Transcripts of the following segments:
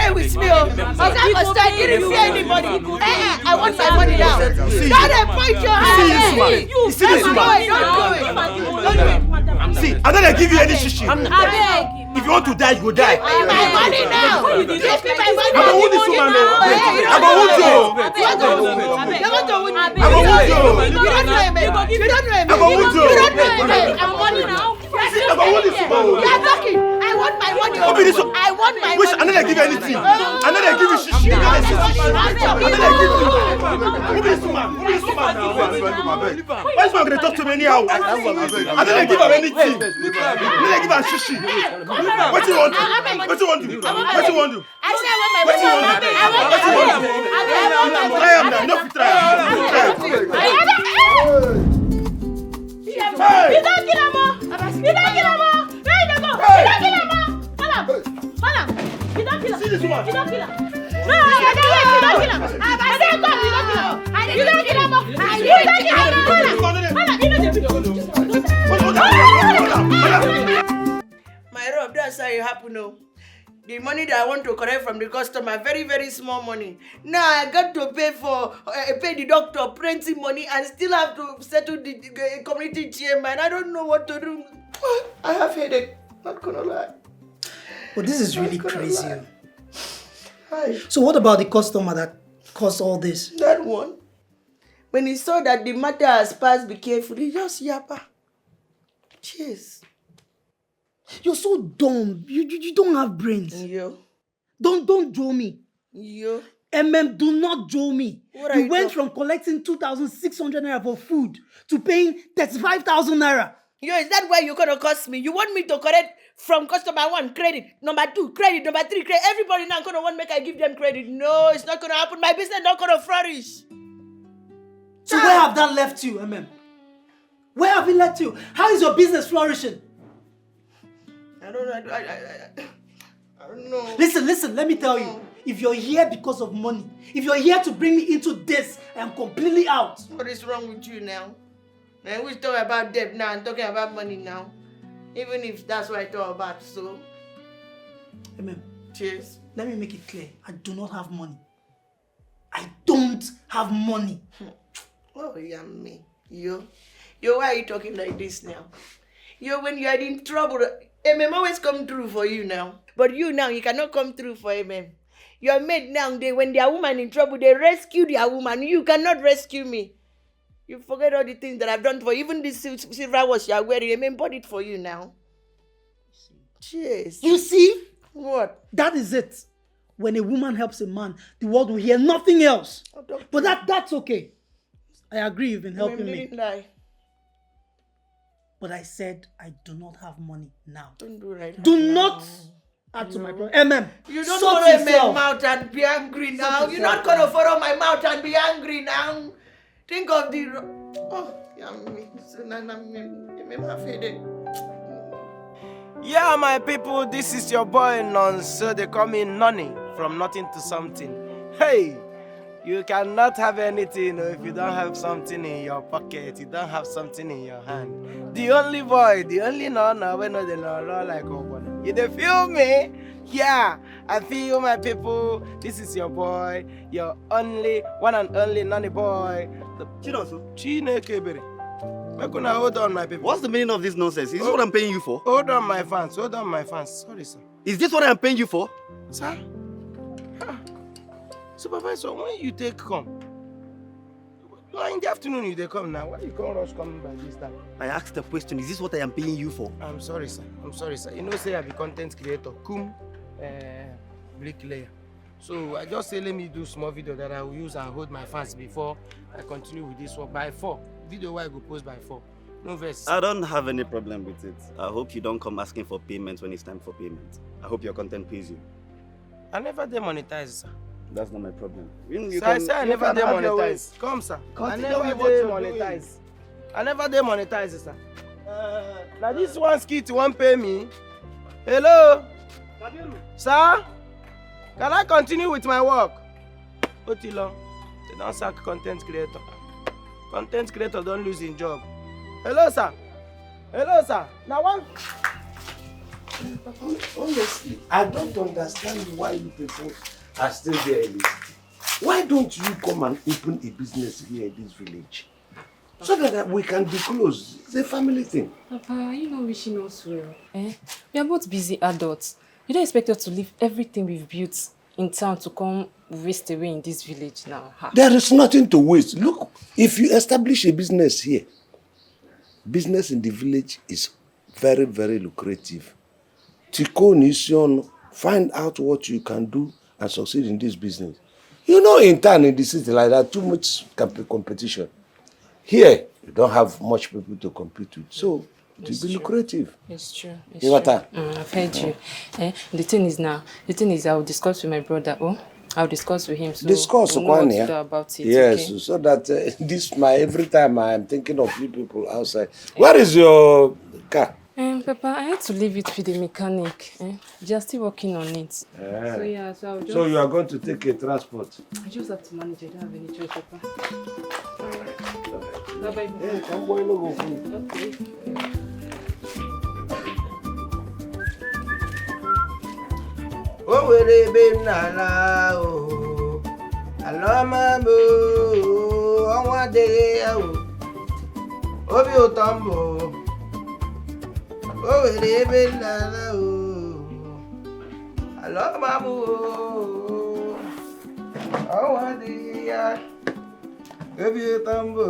play with me. I didn't see anybody. I want my money now. Don't point your hand. You see this woman? Don't do it. See, I don't give you any shishi. If you want to die, you go die. Give me my money now. Give me my money. I'm a wound this woman. I'm a wound you. You don't know him. You don't know him. You don't know him. I'm money now. I'm a wound this woman. You are talking. I want my money. I want my money. Wish I never give you anything. I never give you shishi. I never give you. Who be this woman? Who be this woman now? Why is man gonna talk to me anyhow? I never give her anything. I never give her shishi. What you want? What you want to do? What you want to do? I say I want my money. I want my money. Try him now. Enough to try him. You don't kill him. You don't kill him. Where you go? You don't kill him. Madam. You don't kill him. See this woman? You don't kill him. No, I don't kill him. I don't kill him. You don't kill him. My Rob, that's how it happen now. The money that I want to collect from the customer, very, very small money. Now I got to pay the doctor plenty money and still have to settle the community chairman. I don't know what to do. I have headache, not gonna lie. But this is really crazy. So what about the customer that caused all this? That one. When he saw that the matter has passed, be careful, he just yappa. Cheers. You're so dumb. You don't have brains. Yo. Don't joe me. Yo. Do not joe me. You went from collecting 2,600 naira for food to paying 35,000 naira. Yo, is that why you're gonna cost me? You want me to collect from customer 1 credit, number 2 credit, number 3 credit? Everybody now gonna want make I give them credit. No, it's not gonna happen. My business not gonna flourish. So where have that left you, Where have it left you? How is your business flourishing? I don't know. Listen, let me tell you. If you're here because of money, if you're here to bring me into this, I am completely out. What is wrong with you now? Man, we're talking about debt now and talking about money now. Even if that's what I thought about, so. Cheers. Let me make it clear. I do not have money. I don't have money. Oh, yeah, me. Yo, why are you talking like this now? Yo, when you are in trouble, always come through for you now. But you now, you cannot come through for Your maid now, when their woman in trouble, they rescue their woman. You cannot rescue me. You forget all the things that I've done for you. Even this silver watch you are wearing, bought it for you now. Cheers. You see? What? That is it. When a woman helps a man, the world will hear nothing else. But that's okay. I agree you've been helping me. Lie. But I said I do not have money now. Don't do right. Do not add to my problem. You don't follow my mouth and be angry now. You're not going to follow my mouth and be angry now. Think of the... Oh, yummy. Yeah, my people, this is your boy Nons, so they call me Nonny, from nothing to something. Hey, you cannot have anything if you don't have something in your pocket, you don't have something in your hand. The only boy, the only nonna, when they run like open. You feel me? Yeah, I feel my people. This is your boy, your only, one and only Nonny boy. Chinekebere. Hold on, my people. What's the meaning of this nonsense? Is this what I'm paying you for? Hold on, my fans. Hold on, my fans. Sorry, sir. Is this what I'm paying you for? Sir? Supervisor, when you take come? In the afternoon you come now. Why you can't rush coming by this time? I asked the question, is this what I am paying you for? I'm sorry, sir. You know, say I be content creator. Bricklayer. So I just say let me do small video that I will use and hold my fans before I continue with this work by 4. Video where I go post by 4. No verse. I don't have any problem with it. I hope you don't come asking for payment when it's time for payment. I hope your content pays you. I never demonetize, sir. That's not my problem. I never demonetize. Come, sir. I never demonetize. I never demonetize, sir. Now this one skit won't pay me. Hello? Sir? Can I continue with my work? Otilo, they don't sack content creator. Content creator don't lose his job. Hello, sir. Hello, sir. Now one. Honestly, I don't understand why you people are still there. Why don't you come and open a business here in this village? So that we can be close. It's a family thing. Papa, are you not wishing us well? Eh? We are both busy adults. You don't expect us to leave everything we've built in town to come waste away in this village now. Ha. There is nothing to waste. Look, if you establish a business here, business in the village is very, very lucrative. Tiko Nision, find out what you can do and succeed in this business. You know, in town, in the city like that, too much competition. Here, you don't have much people to compete with, so it will be lucrative. It's true. It's You true. I've heard you. The thing is, I will discuss with my brother. Oh, I'll discuss with him. So Discuss we'll know what to do about it. Yes, okay? so that every time I am thinking of you people outside. Where is your car? Papa, I had to leave it with the mechanic. They are still working on it. So I'll just... So you are going to take a transport? I just have to manage. I don't have any choice, Papa. Bye-bye. Hey, come boy, no go. Okay. Oh, where be nala oh, alama bo, oh one day oh, oh be otambo, oh where be nala oh, alama bo, oh one day oh be otambo,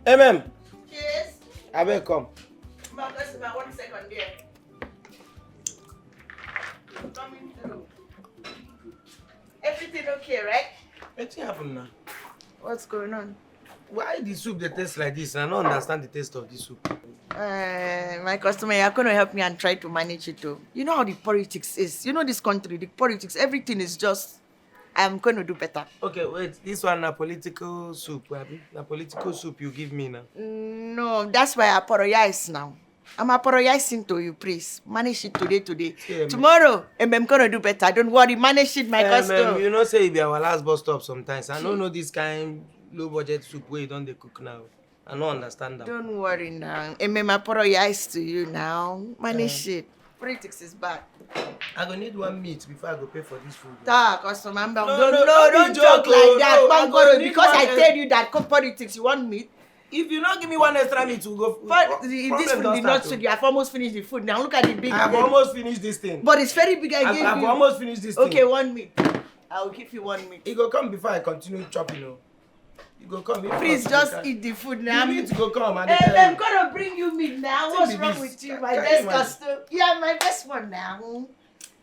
MM. Yes. I will come. My customer, 1 second there. Coming through. Everything okay, right? What's happening now? What's going on? Why the soup they taste like this? I don't understand the taste of this soup. My customer, you're going to help me and try to manage it too. You know how the politics is. You know this country, the politics, everything is just, I'm going to do better. Okay, wait. This one a political soup, Abby. A political soup you give me now. No, that's why I apologize now. I'm apologizing to you, please. Manage it today. Yeah, Tomorrow, I'm going to do better. Don't worry, manage it, my customer. You know, say it be our last bus stop sometimes. I don't know this kind low budget soup where you don't they cook now. I don't understand that. Don't worry now. I'm apologize to you now. Manage it. Politics is bad. I gonna need one meat before I go pay for this food. Customer, don't don't joke talk like that. no, I go need Because I one tell you that politics, you want meat. If you not give me one extra meat, we'll go. But this food did not suit you. I've almost finished the food. Now look at the big. I've almost finished this thing. But it's very big. I've you. almost finished this thing. Okay, 1 meat. I'll give you 1 meat. It go come before I continue chopping. You go come. Please just eat the food now. You need to go come. And Hey, I'm gonna bring you meat now. What's Take wrong this. with you? My Can best you imagine? customer. Yeah, my best one now.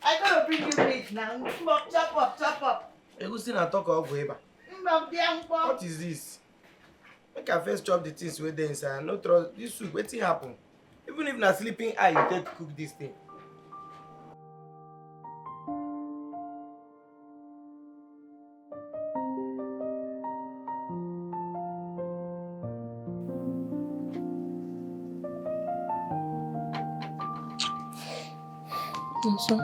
I'm gonna bring you meat now. Chop up. Egusi na talk of weba. What is this? Make I first chop the things wey dey inside. No trust this soup. Wetin happen? Even if na sleeping eye you take cook this thing. Also,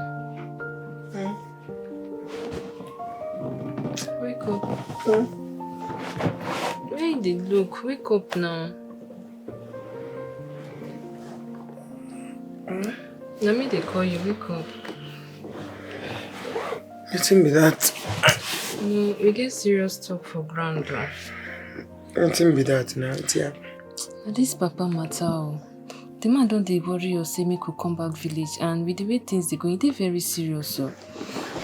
wake up. Where they look? Wake up now. Let me they call you. Wake up. Wetin be that? No, we get serious talk for ground. Wetin be that now? Tia. This papa matter. Oh. The man don't they worry or say make we come back village, and with the way things they going, they very serious. So,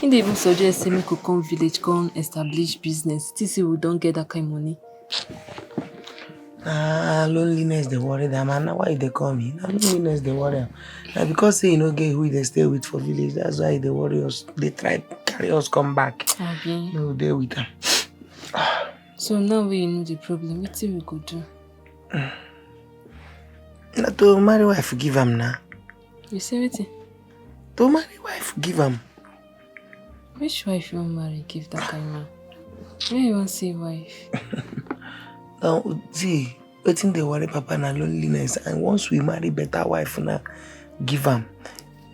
he dey even suggest say make we come village, come establish business. Till say we don't get that kind of money. Loneliness they worry them, man. Why they call me? Loneliness they worry them. Because say you know get who they stay with for village. That's why they worry us. They try carry us come back. Okay. No, they with them. So now we know the problem. What we go do? Now to marry wife, give him now. You say what? To marry wife, give him. Which wife you want marry? Give that kind man. Where you want see wife? Now, see, waiting they worry Papa na loneliness, and once we marry better wife now, give him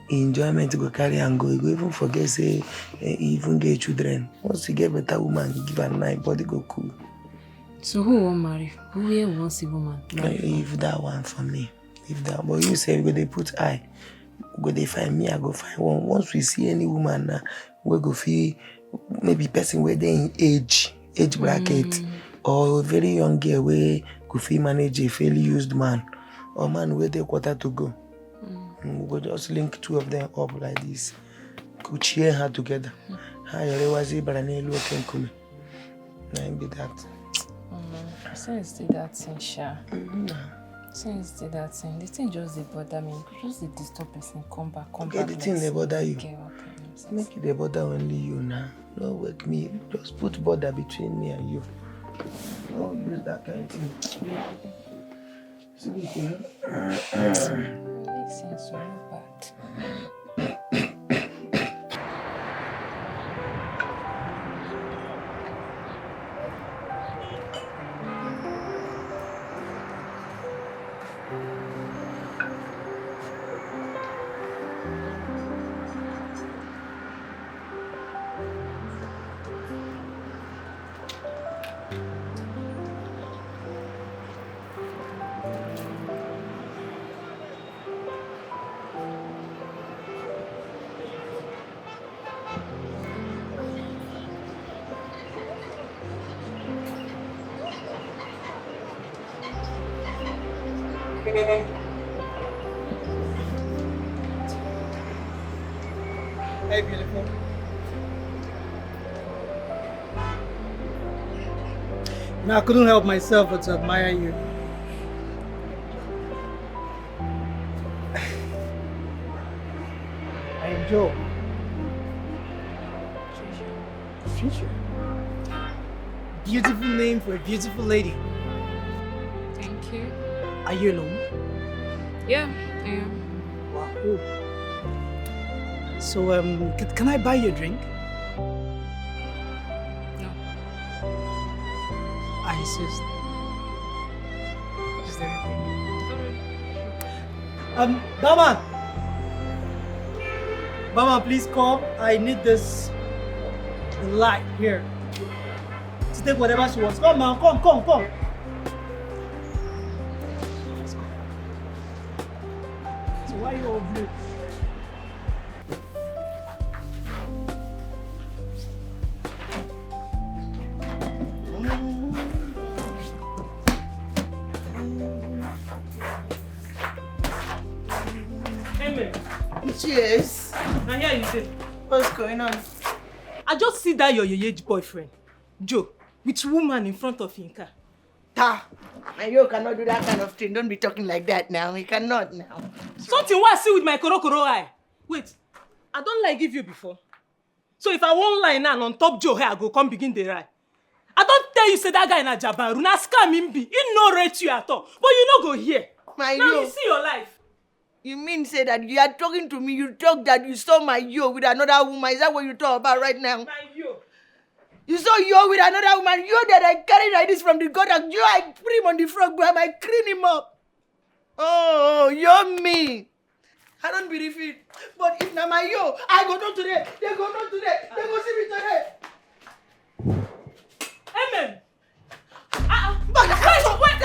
enjoyment to go carry and go. You go even forget say even get children. Once you get better woman, give her night body go cool. So who won't marry? Who here wants a woman? Leave that one for me. Leave that. But you say we go they put eye. Go they find me, I go find one. Once we see any woman now, we go feel maybe person where they in age bracket, or a very young girl where go feel manage a fairly used man, or man where they quarter to go. We go just link two of them up like this. Go cheer her together. Hi, was it but I need look and come. Be that. Since did that thing, Sha. Since did that thing, the thing just they bother me. Just the disturb person, come back. The thing they bother you. Make it they bother only you now. No wake me. Just put border between me and you. Don't use that kind of thing. Makes sense, so not bad. Hey, beautiful. I couldn't help myself but to admire you. I enjoy. Future. Beautiful name for a beautiful lady. Thank you. Are you alone? Yeah, I am. Wow. So, can I buy you a drink? No. I insist. Is there anything? Bama! Bama, please come. I need this light here to take whatever she wants. Come, man, come. So why are you all blue? Cheers. Now here you sit. What's going on? I just see that your age boyfriend, Joe, with woman in front of him car. Ta! And you cannot do that kind of thing. Don't be talking like that now. You cannot now. Something what I see with my koro eye. Wait, I don't like give you before. So if I won't lie now on top Joe here, I go come begin the ride. I don't tell you say that guy na Jabaru, na scam him be. He no rate you at all. But you no go here. My now yo. you see your life. You mean say that you are talking to me, you talk that you saw my yo with another woman. Is that what you talk about right now? My yo. You saw yo with another woman. Yo that I carried like this from the gutter. Yo, I put him on the frog behind. I clean him up. Oh, you're me. I don't believe it. But if na my yo, I go down today. They go down today. They go see me today. Amen. But wait.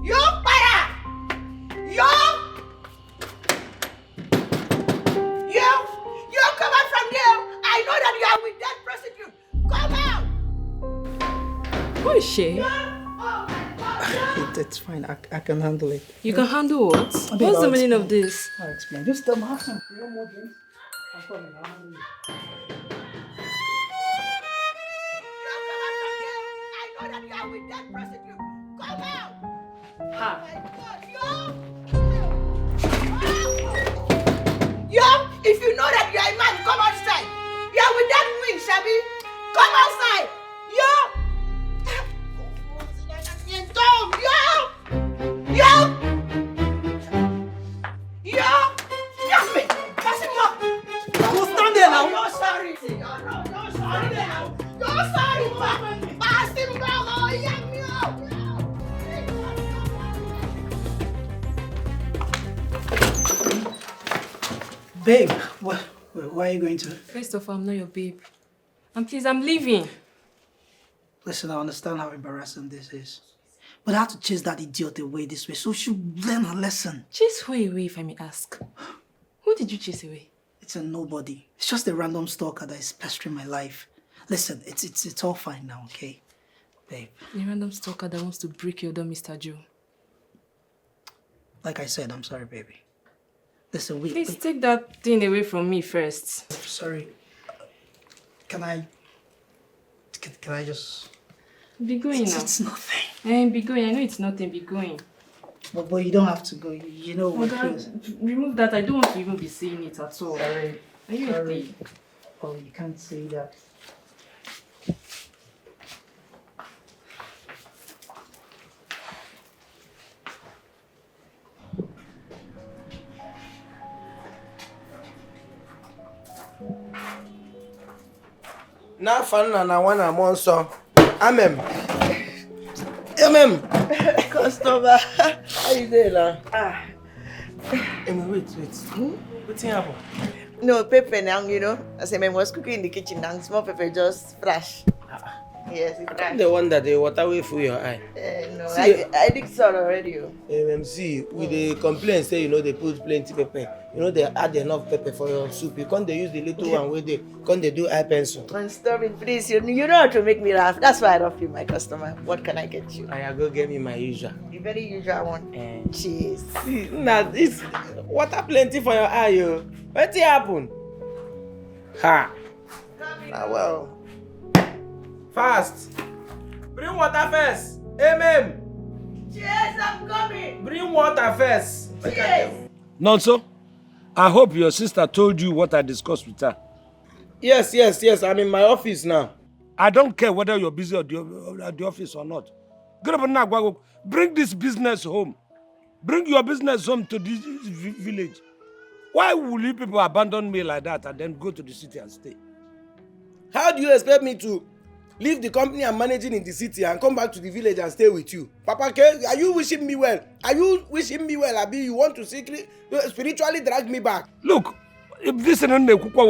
Yo, para! Yo, come out from there. I know that you are with that prostitute. Come out. Who is she? Oh my God. It's fine. I can handle it. You can handle what? What's the meaning of this? I'll explain. Just have some more drinks. I'm coming. I'll handle it. I know that you are with that prostitute. Come out! Ha. Oh my God, yo! Yo, if you know that you are a man, come outside. You are with that Babe, where are you going to? First of all, I'm not your babe. And please, I'm leaving. Listen, I understand how embarrassing this is. But I have to chase that idiot away this way, so she'll learn her lesson. Chase who away, if I may ask? Who did you chase away? It's a nobody. It's just a random stalker that is pestering my life. Listen, it's all fine now, okay? Babe. A random stalker that wants to break your door, Mr. Joe. Like I said, I'm sorry, baby. Listen, Please take that thing away from me first. Sorry. Can I just... Be going now. It's nothing. Be going. I know it's nothing. Be going. But you don't have to go. You know what it is. Remove that. I don't want to even be seeing it at all. Sorry. Are you okay? Oh, you can't say that. Na fan na one among so. Amen. Customer, how you doing now? Wait. What's happening? No, pepper now, you know. As I was cooking in the kitchen now, small pepper just flash. Yes, it flash. The one that the water way through your eye. No, See, I did so already. MMC, with the complaint say, you know, they put plenty pepper. You know, they add enough pepper for your soup. You can't they use the little one where they can't they do eye pencil. And stop it, please. You know how to make me laugh. That's why I love you, my customer. What can I get you? I go get me my usual. The very usual one. Cheese. See, nah, this water plenty for your eye, yo. What happen? Ha. Well. Fast. Bring water first. Amen. Cheers, I'm coming. Bring water first. Cheers. Nonso, I hope your sister told you what I discussed with her. Yes. I'm in my office now. I don't care whether you're busy at the office or not. Get up now, bring this business home. Bring your business home to this village. Why will you people abandon me like that and then go to the city and stay? How do you expect me to leave the company I'm managing in the city and come back to the village and stay with you? Papa K, are you wishing me well? Abi, you want to spiritually drag me back? Look, if this is not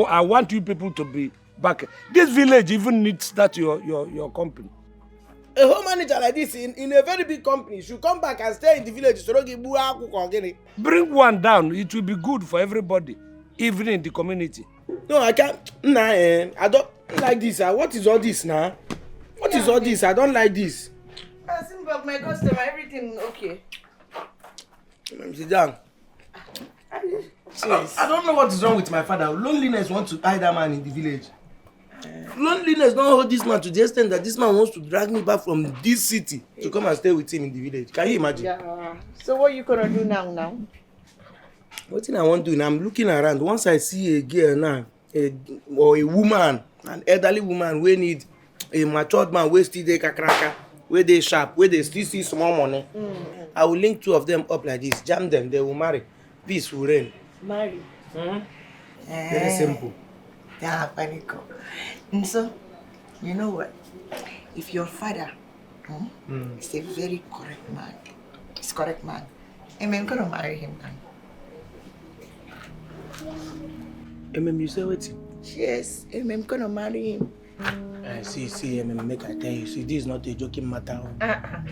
I want you people to be back. This village even needs that your company. A home manager like this in a very big company should come back and stay in the village. Bring one down. It will be good for everybody, even in the community. No, I can't. Nah, I don't like this. What is all this now? What is all this? I don't like this. My customer, everything okay. Sit down. I don't know what is wrong with my father. Loneliness wants to hide that man in the village. Loneliness don't hold this man to the extent that this man wants to drag me back from this city to come and stay with him in the village. Can you imagine? Yeah. So what are you gonna do now? What thing I want to do now, I'm looking around. Once I see a girl now, or a woman, an elderly woman, we need a matured man, we still dey kakraka, where they sharp, where they still see small money. I will link two of them up like this, jam them, they will marry. Peace will reign. Marry. Very simple. Yeah, panic. And so, you know what? If your father is a very correct man, I'm gonna marry him now. You say what? Yes, I'm gonna marry him. See, make I tell you, see, this is not a joking matter.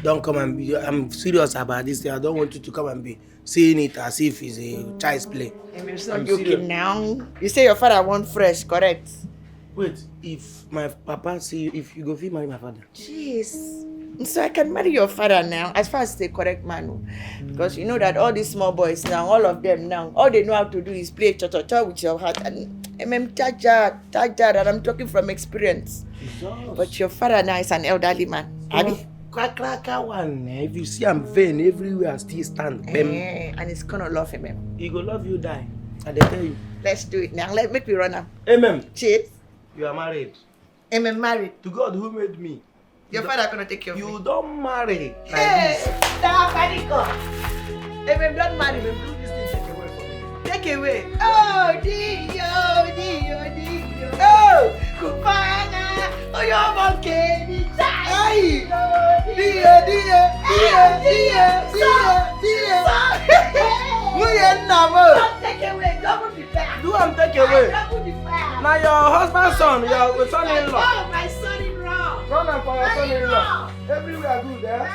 Don't come and be, I'm serious about this thing. I don't want you to come and be seeing it as if it's a child's play. I'm not joking now. You say your father wants fresh, correct? Wait, if my papa see you, if you go fit marry my father. Jeez. So I can marry your father now, as far as the correct man. Because you know that all these small boys now, all of them now, all they know how to do is play cha-cha-cha with your heart. And taja, and I'm talking from experience. Jesus. But your father now is an elderly man. Cracker one. If you see I'm vain everywhere, I still stand. And he's gonna love him. He go love you, die. I tell you. Let's do it now. Make me run up. Amen. Cheers. You are married. I'm married. To God who made me. Your father gonna take care of me. You don't marry like Hey, this. stop, Panico. Don't marry me. Do this thing take away from me. Take away. Oh, Dio. Oh, Kupana. Oh, you're monkey. Hey, Dio. We are never. Don't take away. Don't be back. Do am take away. Now your husband's son, your son-in-law. Oh, my son-in-law. Run am for your son-in-law. Everywhere good, eh?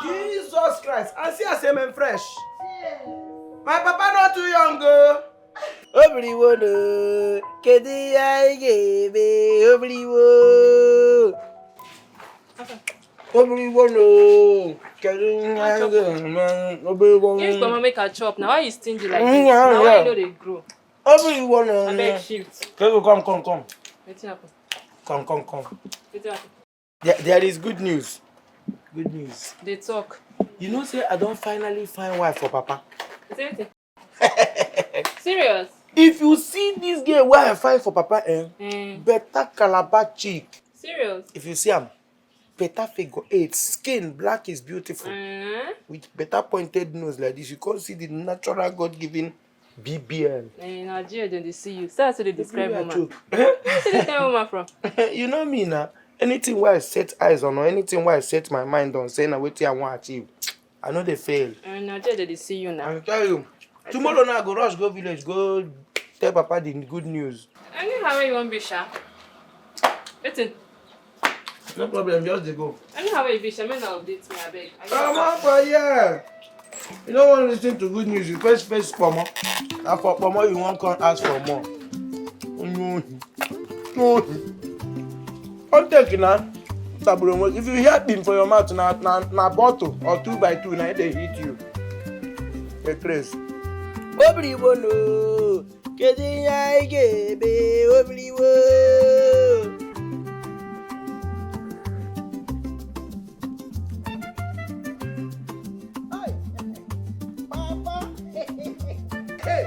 Jesus Christ. I see a semen fresh. My papa not too young, girl. Obliwo, kedi ya igebe, obliwo. Obliwo no, kedi ya igebe, obliwo. Yes, mama make a chop. Now why you stingy like this? Now why you know they grow? Obliwo no. I beg shift. Come. What's happen? Come. What's happen? There is good news. Good news. They talk. You know, say I don't finally find wife for Papa. Is anything? Serious? If you see this girl where I find for Papa, better Calabar chick. Serious? If you see him, better figure 8, skin black is beautiful. With better pointed nose like this, you can't see the natural God-given BBL. In Nigeria, then they see you. So that's how they describe woman. Where see this kind of woman from? You know me now. Anything where I set eyes on or anything where I set my mind on saying what I want to achieve, I know they fail. In Nigeria, they see you now. I tell you, tomorrow now I go rush, go village, go tell Papa the good news. Anyhow you want be sha? Listen. No problem, just dey go. Anyhow you be sha, may not update me, I beg. Come on, for yeah. You don't want to listen to good news, you first face for more. And for more, you won't come ask for more. No. Don't take it now. If you hear beam for your mouth, na bottle or 2x2, now they hit you. A trace. Obliwo no, kedi ya igebe, obliwo.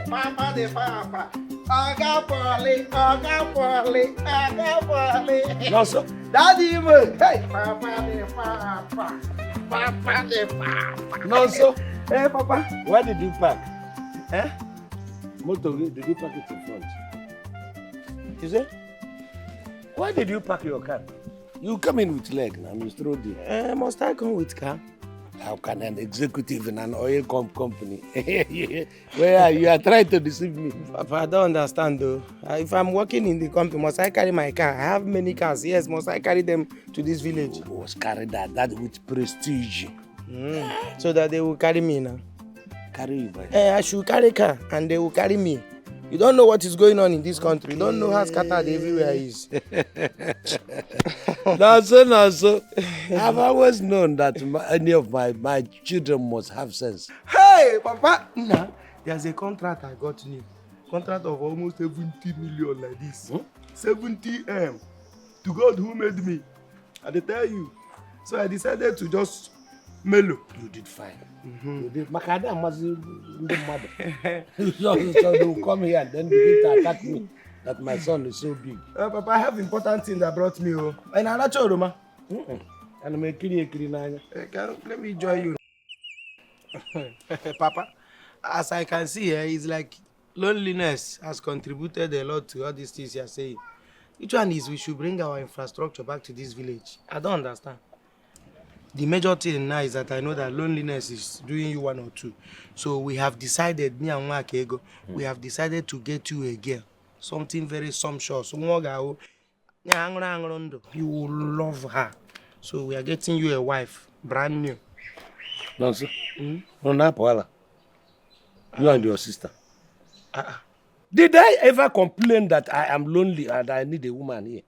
Papa de Papa. Aga Polly. No, sir. Daddy, hey, Papa de Papa. Papa de Papa. No, sir. Hey, Papa. Where did you park? Motor, did you park it in front? You say? Why did you park your car? You come in with leg now, Mr. Odi. Must I come with car? How can an executive in an oil company? Where you are trying to deceive me? Papa, I don't understand though. If I'm working in the company, must I carry my car? I have many cars. Yes, must I carry them to this village? You must carry that with prestige. So that they will carry me now. Carry you, boy. I should carry car and they will carry me. You don't know what is going on in this country. You don't know how scattered everywhere is. No, so. I've always known that any of my children must have sense. Hey, Papa! Nah, there's a contract I got new. Contract of almost 70 million like this. 70 M. To God who made me. I tell you. So I decided to just mellow. You did fine. You did. Makada mazi the mother. So they will come here and then begin to attack me that my son is so big. Papa, I have important things that brought me. And I'm not sure, ma. And I'm a kiri now. Let me join you. Papa, as I can see here, it's like loneliness has contributed a lot to all these things you're saying. Which one is we should bring our infrastructure back to this village? I don't understand. The major thing now is that I know that loneliness is doing you one or two. So we have decided, me and Wakego, we have decided to get you a girl. Something very sumptuous. You will love her. So we are getting you a wife, brand new. No, sir. No, Paula. You and your sister. Did I ever complain that I am lonely and I need a woman here?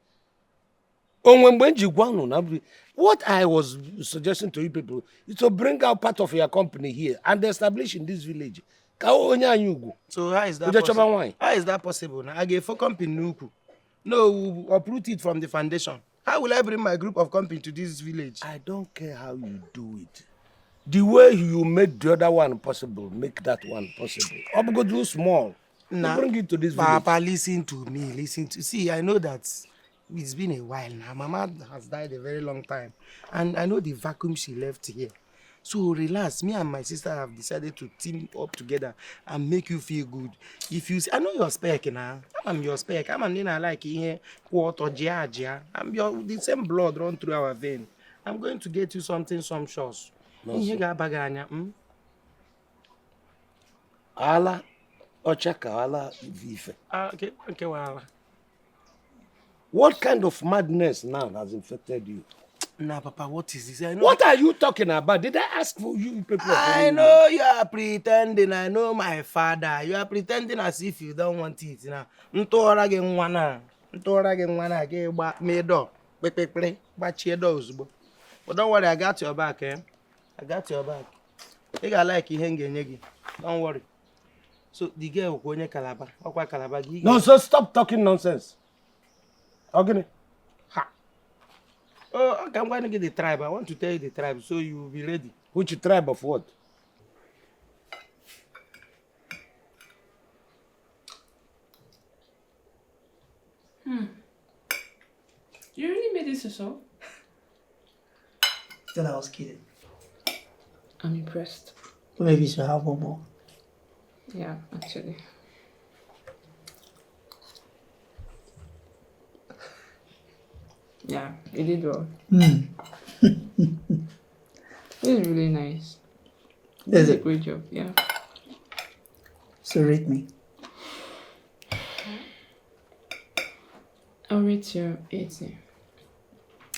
What I was suggesting to you people is to bring out part of your company here and establish in this village. So how is that possible? How is that possible? I gave for company. No, we uproot it from the foundation. How will I bring my group of company to this village? I don't care how you do it. The way you made the other one possible, make that one possible. I'm going to do small. Nah, bring it to this village. Papa, listen to me. See, I know that it's been a while now. Mama has died a very long time. And I know the vacuum she left here. So relax. Me and my sister have decided to team up together and make you feel good. If you see, I know you're spec now. I'm your spec. I'm an I like here. Water, Georgia. The same blood run through our vein. I'm going to get you something sumptuous. No, Allah, Ochakawala Vife. Okay, well. What kind of madness now has infected you? Nah, Papa, what is this? I know. What are you talking about? Did I ask for you people? I know you are pretending. I know my father. You are pretending as if you don't want it now. Ntora ge nwana. Ntora ge nwana ge ba me door. Pe. Ba chie door ozugbo. But don't worry, I got your back, eh? I got your back. You got like ihe ngenye gi. Don't worry. So the girl go onye Calabar. Okwa Calabar gi. No, so stop talking nonsense. Okay. Oh, okay, I'm going to get the tribe. I want to tell you the tribe so you will be ready. Which tribe of what? You really made this yourself? Thought I was kidding. I'm impressed. Maybe you should have one more. Yeah, actually. Yeah, you did well. This is really nice. This is a great job, yeah. So rate me. I'll rate you 80.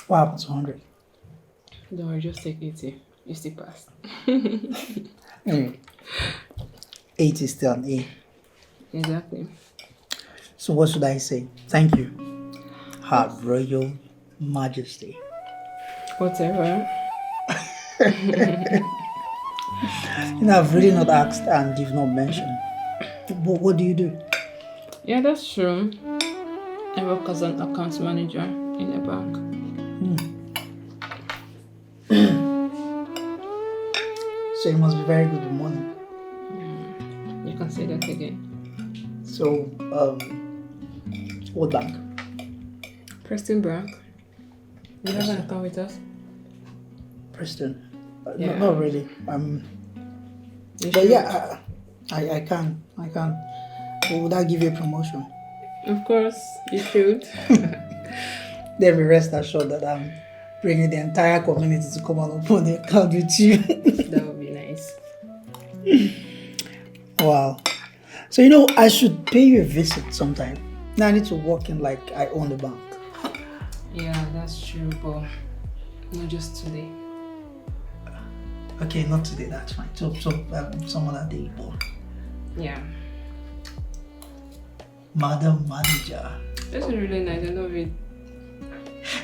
What happened to 100? Don't worry, just take 80. You still passed. Anyway, 80 is still an A. Exactly. So what should I say? Thank you. Her Royal Majesty. Whatever. I've really not asked and you've not mentioned. But what do you do? Yeah, that's true. I work as an account manager in a bank. So you must be very good with money. You can say that again. So, what bank? Preston Bank. You have an account with us? Preston? Yeah. Not really. You But should. yeah, I can. But would that give you a promotion? Of course, you should. Then we rest assured that I'm bringing the entire community to come and open the account with you. That would be nice. Wow. So I should pay you a visit sometime. Now I need to walk in like I own the bank. Yeah, that's true, but not just today. Okay, not today, that's fine. So some other day. Yeah. Madam Manager. This is really nice. I love it.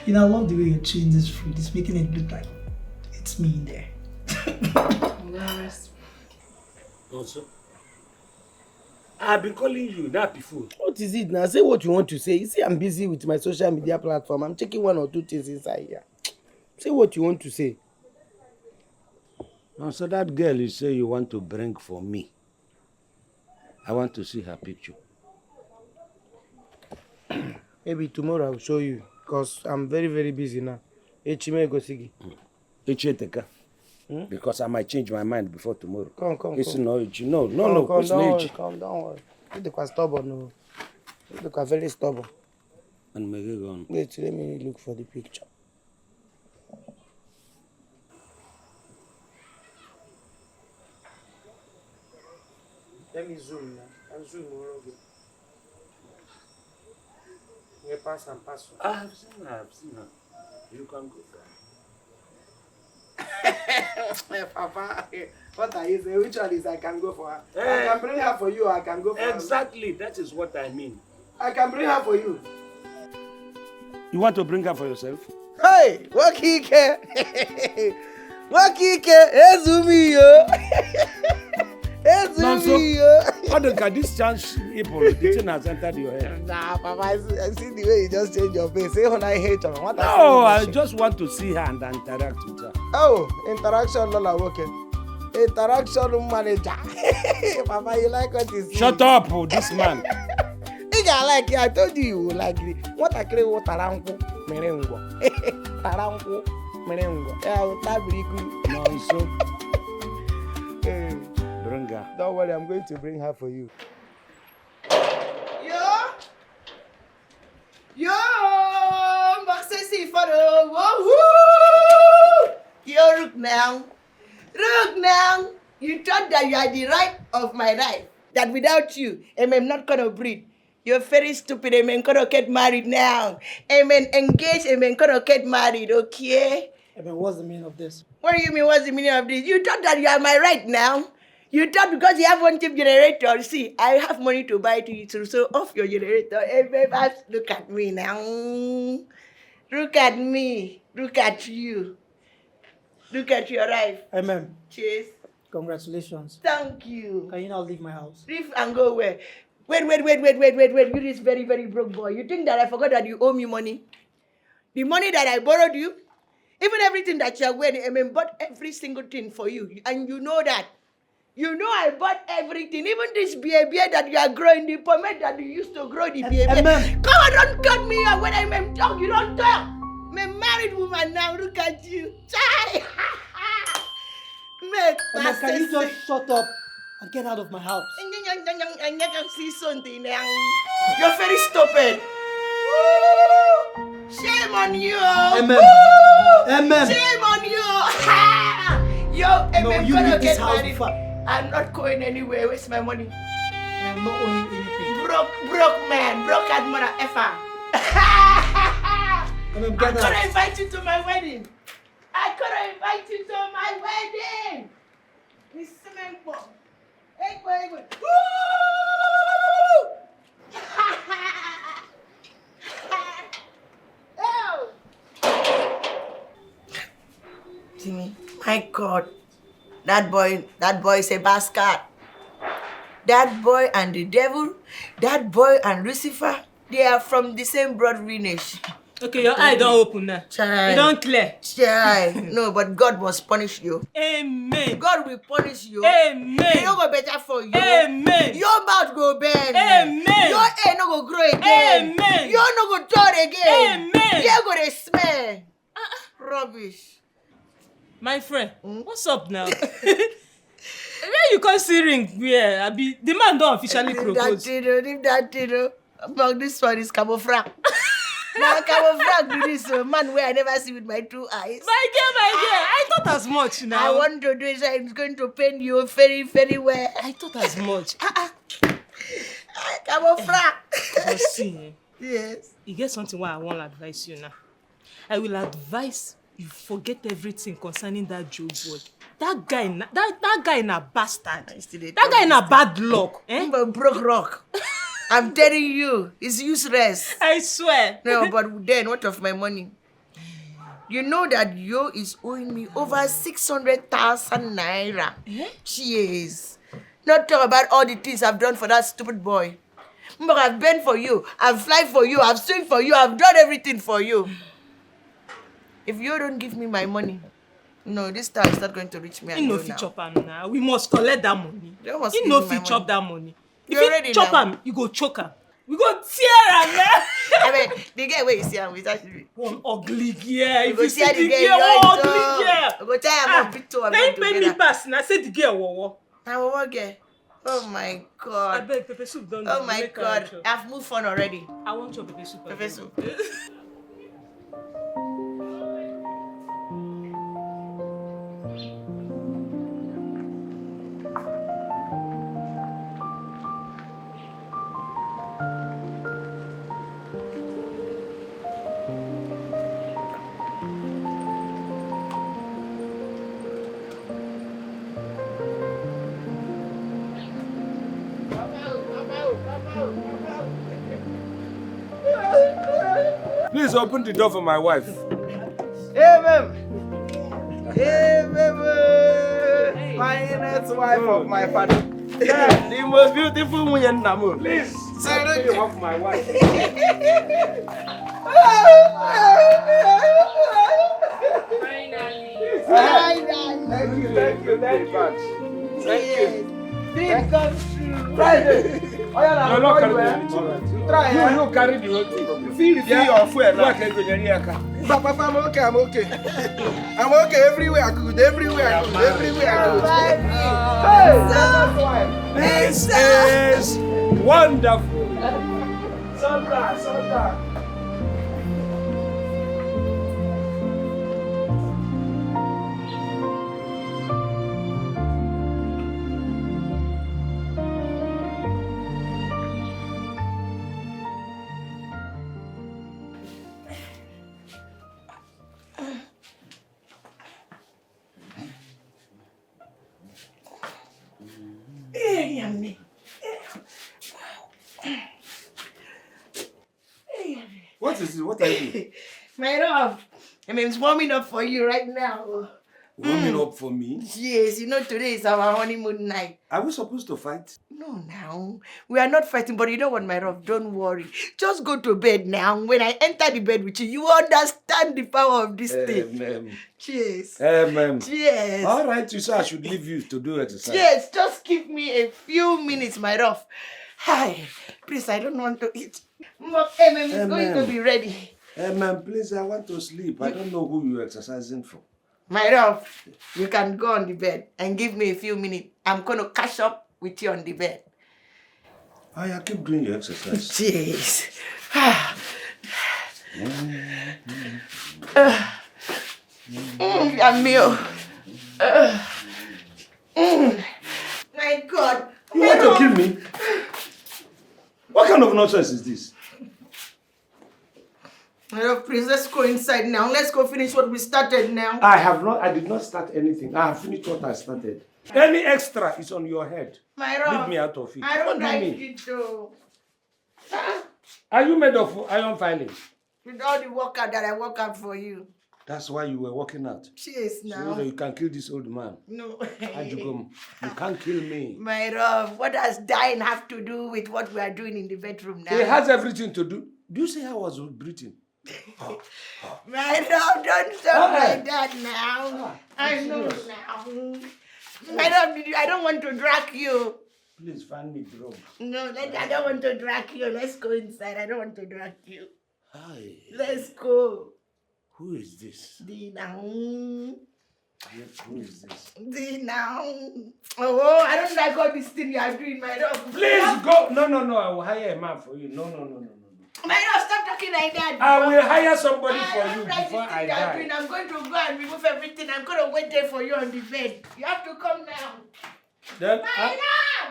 I love the way you're chewing this food. It's making it look like it's me in there. I'm gonna rest. Also, I've been calling you that before. What is it now? Say what you want to say. You see, I'm busy with my social media platform. I'm checking one or two things inside here. Say what you want to say. No, so that girl you say you want to bring for me, I want to see her picture. Maybe tomorrow I'll show you because I'm very, very busy now. Echime Gosigi. Echeteka. Because I might change my mind before tomorrow. Come. It's no, no. Come, don't worry. They are stubborn. No. They are very stubborn. And make it gone. Wait, let me look for the picture. Let me zoom now. I'll zoom more of it. You pass and pass. I've seen her. You can go there. Papa, what are you saying? Which one is I can go for her? I can bring her for you, or I can go for her. Exactly, that is what I mean. I can bring her for you. You want to bring her for yourself? Hey, Wakike! Wakike, Ezumi yo! Ezumi yo! How can this chance people, the thing has entered your head? Nah, Papa, I see the way you just change your face. Say, when I hate her. What No, I just want to see her and interact with her. Oh, interaction, Lola, okay. Interaction manager. Papa, you like what you see? Shut up, this man. I like it. I told you you would like it. What I crave, what tarango, merengo. Tarango, merengo. Yeah, tabriku. No, so. Bring her. Don't worry, I'm going to bring her for you. Yo, Maxesi Fado, woohoo! Yo, look now. You thought that you are the right of my life. that without you, I'm not gonna breathe. You're very stupid, I'm gonna get married now. Engaged, I'm gonna get married, okay? What's the meaning of this? What do you mean, what's the meaning of this? You thought that you are my right now? You thought because you have one cheap generator, see, I have money to buy to you to so off your generator. Look at me now. Look at me. Look at you. Look at your life. Cheers. Congratulations. Thank you. Can you now leave my house? Leave and go where? Wait. You this very, very broke boy. You think that I forgot that you owe me money? The money that I borrowed you? Even everything that you're wearing, bought every single thing for you. And you know that. You know I bought everything. Even this beard that you are growing, the pomade that you used to grow the beard. Come on, don't cut me up when I'm talk. You don't talk. I'm a married woman now. Look at you. Chai. Can you just shut up and get out of my house? I can see something now. You're very stupid. Shame on you. Shame on you. Yo, I'm gonna get married. I'm not going anywhere. Where's my money? I'm not owing you anything. Broke man. Broke as mother effer. I'm gonna invite you to my wedding. I'm gonna invite you to my wedding. This cement bomb. Hey, boy. Timmy, my God. That boy is a bastard. That boy and the devil, that boy and Lucifer, they are from the same broad lineage. Okay, your eye don't open now. Child. You don't clear. Child. No, but God must punish you. Amen. God will punish you. Amen. It no go better for you. Amen. Your mouth go bend. Amen. Your hair no go grow again. Amen. Your no go turn again. Amen. You go to smell. Rubbish. My friend, what's up now? Where you come see ring? Where? The man don't officially propose. Leave that. About this one is camouflage. Now camouflage be this man where I never see with my 2 eyes. My girl, I thought as much now. I want to do it, so it's going to pain you very, very well. I thought as much. Camouflage. But see, yes. You get something why I want to advise you now. I will advise you forget everything concerning that Joe boy. That guy na bastard. That guy na bad luck. Broke rock. I'm telling you, it's useless. I swear. No, but then what of my money? You know that Yo is owing me over 600,000 naira. Cheers. Not talk about all the things I've done for that stupid boy. But I've been for you, I've fly for you, I've swim for you, I've done everything for you. If you don't give me my money, no, this time it's not going to reach me. You know if you chop him now, we must collect that money. You know if you chop that money. If you chop him, you go choke him. We go tear him, man. I mean, the girl where you see him is actually one ugly girl. If you see the girl, one ugly girl. I go tell him big toe. Now you pay me pass. Now say the girl wo. Now what girl? Oh my God. I beg pepper soup don't. Oh my God. I've moved on already. I want your pepper soup. Pepper soup. Please open the door for my wife. Hey, ma'am. Hey, ma'am. My next wife of my father. Yeah, the most beautiful woman in Namu. Please, open the door for my wife. Thank you very much. Thank you. Dream comes true. Friday. You're not carrying it. Try. You don't carry the whole thing. You feel your fuel. What can you do? Papa, I'm okay. I'm okay. I'm okay everywhere I could. Everywhere I could. Everywhere I could. Hey, this is wonderful. Sandra. yummy. What is it? What are you doing? My love, it's warming up for you right now. Warming up for me? Yes, you know today is our honeymoon night. Are we supposed to fight? No, now. We are not fighting, but you know what, my love? Don't worry. Just go to bed now. When I enter the bed with you, you understand the power of this thing. Cheers. Cheers. All right, you say I should leave you to do exercise. Yes, just give me a few minutes, my love. Hi. Please, I don't want to eat. It's going to be ready. Man, please, I want to sleep. I don't know who you're exercising for. My love, you can go on the bed and give me a few minutes. I'm going to catch up with you on the bed. Oh, yeah, keep doing your exercise. Jeez. Meal. My God. You want to kill me? What kind of nonsense is this? My love, please, let's go inside now. Let's go finish what we started now. I did not start anything. I have finished what I started. Any extra is on your head. My love, leave me out of it. I don't What do you like mean? it though. Are you made of iron filing? With all the workout that I work out for you. That's why you were working out. Cheers now. So that you can kill this old man. No. You can't kill me. My love, what does dying have to do with what we are doing in the bedroom now? It has everything to do. Do you see how I was breathing? My love, don't talk like that now. I know now. My love, I don't want to drag you. Please find me drunk. No, I don't want to drag you. Let's go inside. I don't want to drag you. Hi. Let's go. Who is this? Dina. Who is this? Dina. Oh, I don't like all this thing you are doing, my love. Please go. No. I will hire a man for you. No. My love, stop talking like that. I will hire somebody for you like before I die. I'm going to go and remove everything. I'm going to wait there for you on the bed. You have to come now. Then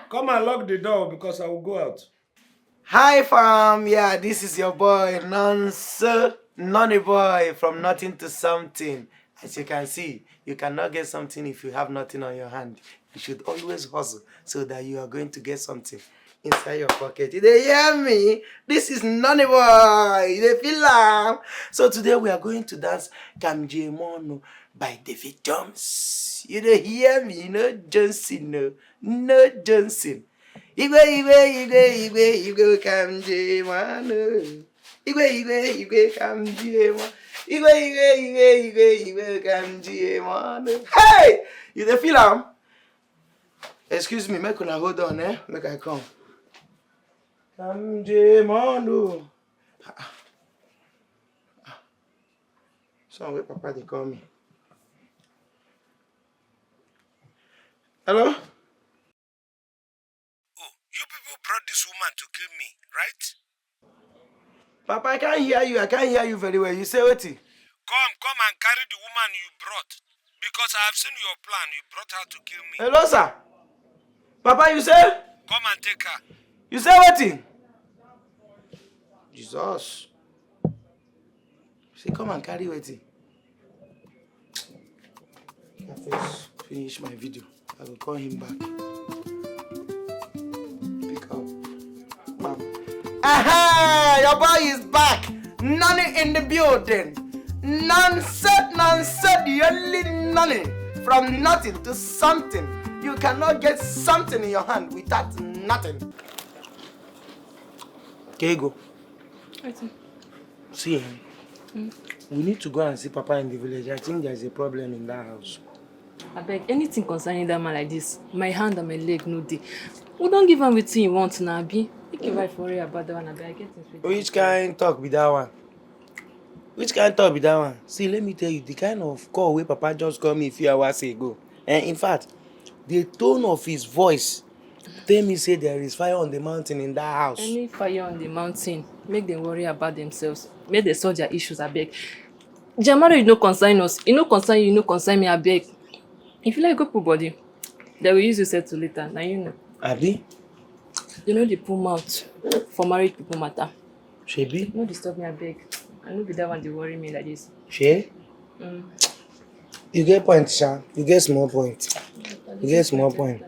come and lock the door because I will go out. Hi fam, yeah, this is your boy Nonny boy from nothing to something. As you can see, you cannot get something if you have nothing on your hand. You should always hustle so that you are going to get something inside your pocket. You hear me? This is Nonny boy. You feel am? So today we are going to dance Kamje Mono by David Jones. You hear me? No Johnson, no Johnson. Igwe Kamje Mono. Igwe Kamje Mono. Igwe Kamje Mono. Hey! You feel am? Excuse me, make una hold on, make I come. Kamje Mono. Some way Papa they call me. Hello? Oh, you people brought this woman to kill me, right? Papa, I can't hear you. I can't hear you very well. You say what? Come and carry the woman you brought. Because I have seen your plan. You brought her to kill me. Hello, sir. Papa, you say? Come and take her. You say what? Jesus. Say, come and carry what? I first finish my video. I will call him back. Pick up. Bam. Aha! Your boy is back. Nonny in the building. Nonsense, the only Nonny. From nothing to something. You cannot get something in your hand without nothing. Okay, go. See, we need to go and see Papa in the village. I think there's a problem in that house. I beg, anything concerning that man like this, my hand and my leg no day. We don't give him what he wants now, Abi. Make you right for worry about that one, Abi. I get it. Which kind talk be that one? Which kind talk be that one? See, let me tell you, the kind of call where Papa just called me a few hours ago. And in fact, the tone of his voice tell me say there is fire on the mountain in that house. Any fire on the mountain, make them worry about themselves. Make them solve their issues, I beg. Jamaro, you no concern us. You no concern you, no concern me, I beg. If you like go put body, they will use you settle later. Now you know. Abi? You know the pull mouth for married people matter. Shebi? No disturb me, I beg. I know be that one they worry me like this. She? You get point, Sha. You get small point. You get small point.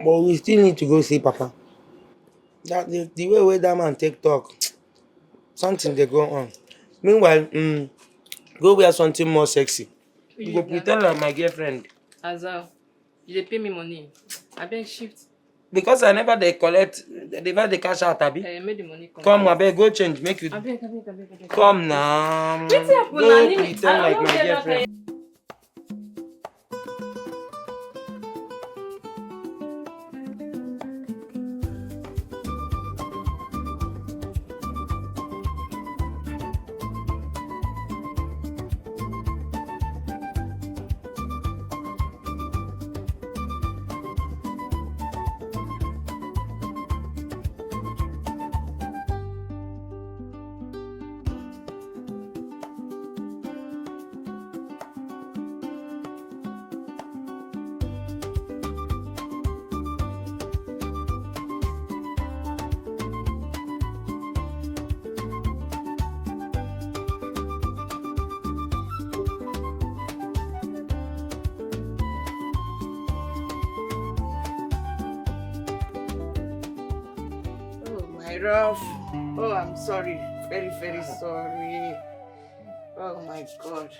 But we still need to go see Papa. That the way that man take talk, something they go on. Meanwhile, go wear something more sexy. You go pretend like my girlfriend. Azal, you dey pay me money. I beg shift. Because I never they collect, they never they cash out, Abi. Make the money come. Come, I beg, go change, make you. I beg. Come now. Wetin happen Go na? pretend like my girlfriend. Rough. Oh, I'm sorry. Very, very sorry. Oh my God.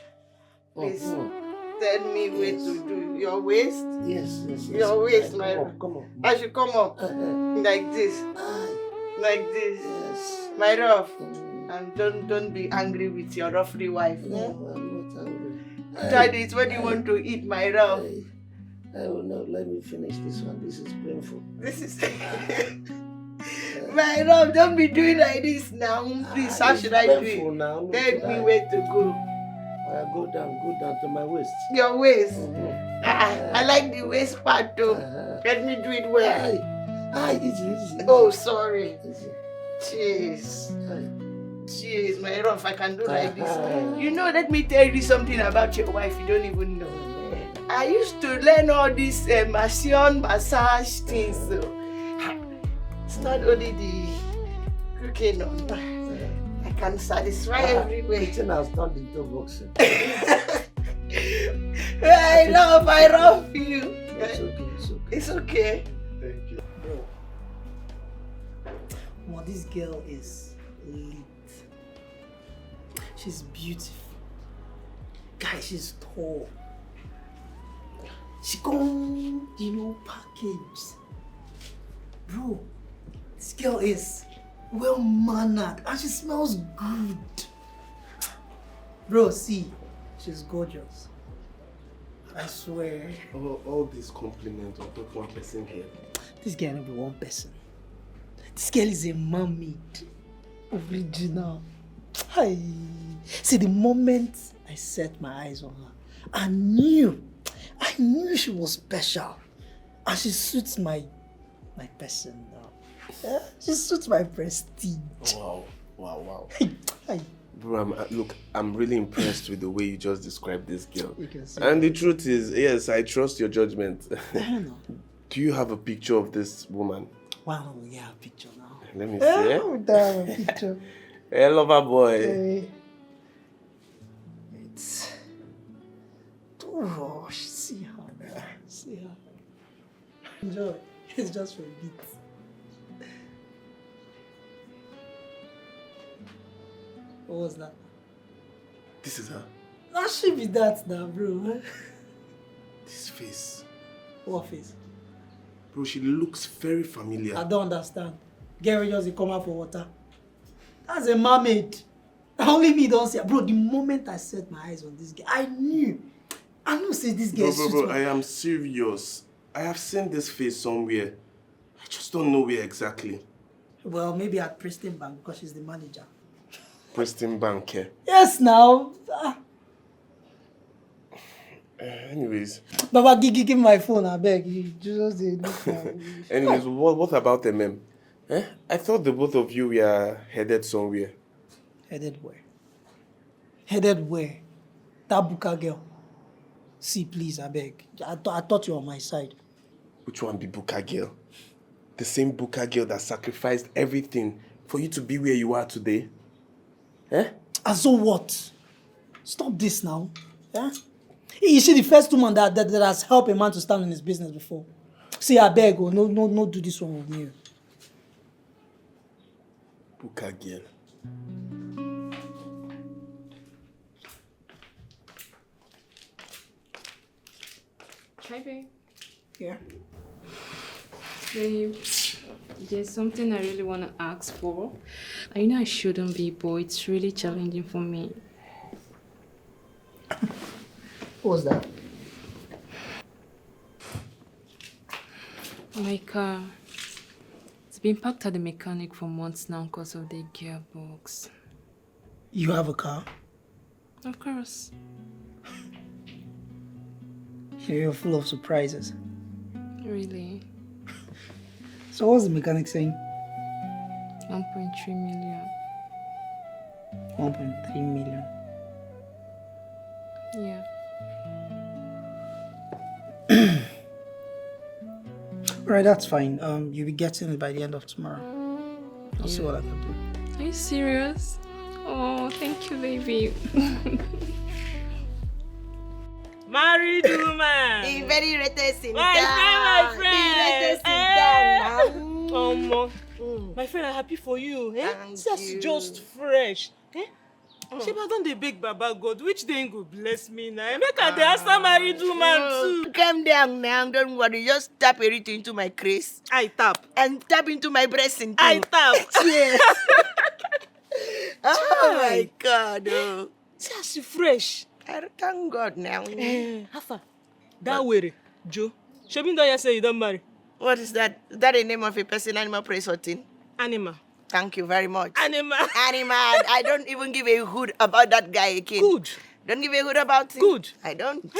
Please tell me where to do. Your waist? Yes. Your waist, my Come on. I should come up like this. Like this. Yes. My rough. And don't be angry with your roughly wife. No, I'm not angry. That is when you want to eat my rough. I will not. Let me finish this one. This is painful. This is my love, don't be doing like this now. Please, how should I do it? Now. Tell me where to go. Go down to my waist. Your waist. I like the waist part too. Let me do it well. Easy. Oh, sorry. Easy. Jeez, my rough, I can do like this. You know, let me tell you something about your wife you don't even know. I used to learn all these massage things. So. It's not only the cooking, I can satisfy everywhere. Kitchen has turned into boxing. I love you. It's okay. It's okay. Thank you. Bro. Well, this girl is lit. She's beautiful. Guy, she's tall. She come, packaged. Bro, this girl is well-mannered and she smells good. Bro, see, she's gorgeous. I swear. All these compliments on top one person here. This girl not be one person. This girl is a mermaid. Original. Hi. See, the moment I set my eyes on her, I knew she was special. And she suits my person now. Yeah? She suits my prestige. Wow. Hi. Bro, I'm really impressed with the way you just described this girl. You can see And the truth is, yes, I trust your judgment. I don't know. Do you have a picture of this woman? Wow, we have a picture now. Let me see. We have a picture. Hey, lover boy. Hey. It's too rush. See her. Enjoy. It's just for a bit. What was that? This is her. That should be that now, bro. This face. What face? Bro, she looks very familiar. I don't understand. Gary just come out for water. That's a mermaid. Only me don't see her. Bro, the moment I set my eyes on this girl, I knew say this girl Bro, I am serious. I have seen this face somewhere. I just don't know where exactly. Well, maybe at Preston Bank because she's the manager. Preston Bank here. Yes, now. Anyways. Baba, give me my phone, I beg. You just look Anyways, what about MM? I thought the both of you were headed somewhere. Headed where? Headed where? That Buka girl. See, please, I beg. I thought you were on my side. Which one be Buka girl? The same Buka girl that sacrificed everything for you to be where you are today? And so what? Stop this now. Is she the first woman that has helped a man to stand in his business before? See, I beg, oh, no, do this one with me. Puka girl. Hi, babe. Yeah. Babe, there's something I really want to ask for. I know I shouldn't be, but it's really challenging for me. What was that? My car. It's been parked at the mechanic for months now because of the gearbox. You have a car? Of course. You're full of surprises. Really? So what's the mechanic saying? 1.3 million. 1.3 million. Yeah. Alright, that's fine. You'll be getting it by the end of tomorrow. I'll see what I can do. Are you serious? Oh, thank you, baby. Married woman. The very latest in My town. friend. The latest in town. My friend, I'm happy for you. Eh? Thank That's you. just fresh. Eh? Sheba don dey beg Baba God, which day go bless me now? Make I dey answer married woman too. Calm down now, don't worry. Just tap everything into my crease. I tap. And tap into my breast too. I tap. Yes. Oh my God. Oh. Just fresh. I thank God now. Hafa, that way, Joe. Shebi don hear say you don marry. What is that? Is that the name of a person, animal, praise or thing? Animal. Thank you very much. Animal. Animal. I don't even give a hoot about that guy again. Good. Don't give a hoot about him. Good. I don't.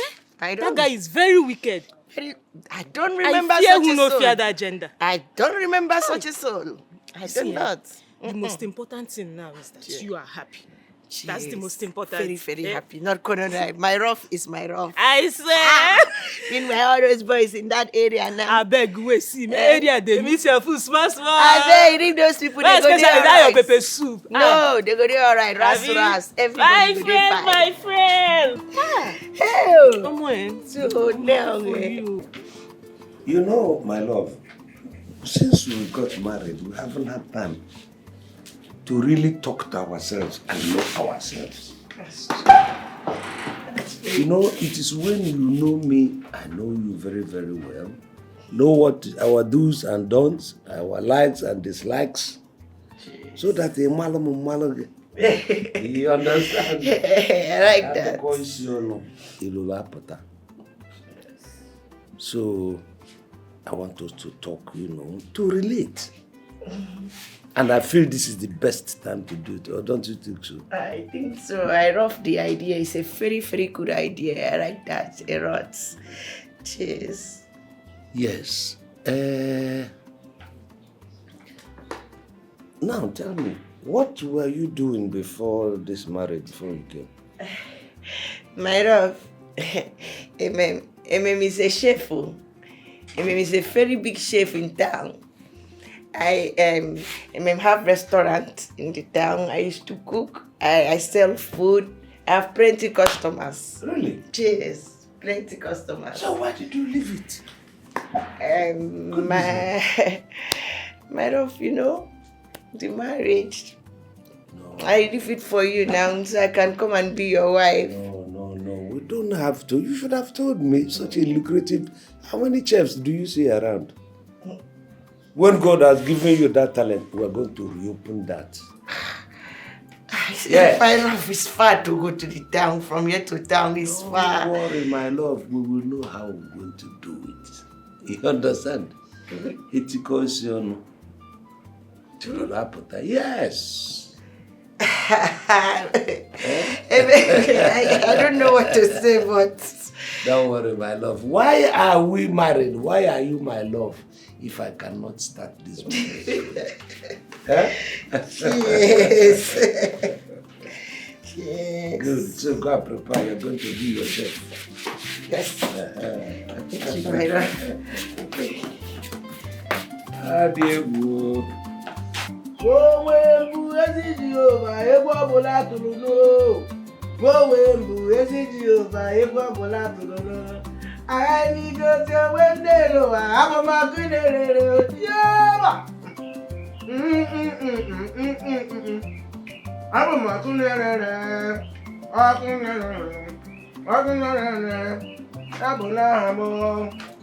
I That don't. guy is very wicked. I don't remember I fear such who a no soul. fear that gender. I don't remember such a soul. I do not. The most important thing now is that you are happy. That's the Yes. most important. Very, very Eh? happy. Not corona. My rough is my rough. I swear. Meanwhile, all those boys in that area now. I beg, wait, see, my area, they miss your food, small. I beg, leave those people. They go Especially there that your alright. pepper soup. No, they go there all right. Ras, Abi? ras. Everybody go there fine. My friend. Hell. Come on. So now, For eh. you. You know, my love, since we got married, we haven't had time to really talk to ourselves and know ourselves. You know, it is when you know me, I know you very, very well. Know what our do's and don'ts, our likes and dislikes. So that you understand? I like that. So I want us to talk, you know, to relate. And I feel this is the best time to do it, or don't you think so? I think so. I love the idea. It's a very, very good idea. I like that a lot. Cheers. Yes. Now tell me, what were you doing before this marriage, before you came? My love, is a chef. Is a very big chef in town. I have restaurant in the town. I used to cook. I sell food. I have plenty customers. Really? Yes, plenty customers. So why did you leave it? My love, you know, the marriage. No. I leave it for you now so I can come and be your wife. No, we don't have to. You should have told me. Such a lucrative. How many chefs do you see around? When God has given you that talent, we are going to reopen that. Yeah. My love is far to go to the town. From here to town is far. Don't worry, my love. We will know how we're going to do it. You understand? Hitikosion. Yes. I don't know what to say, but... Don't worry, my love. Why are we married? Why are you my love if I cannot start this business? Huh? Yes. Yes. Good. So go and prepare. You're going to be your chef. Yes. Thank you, my love. Adieu. I go to when they go. I'm a good yeah. I'm a good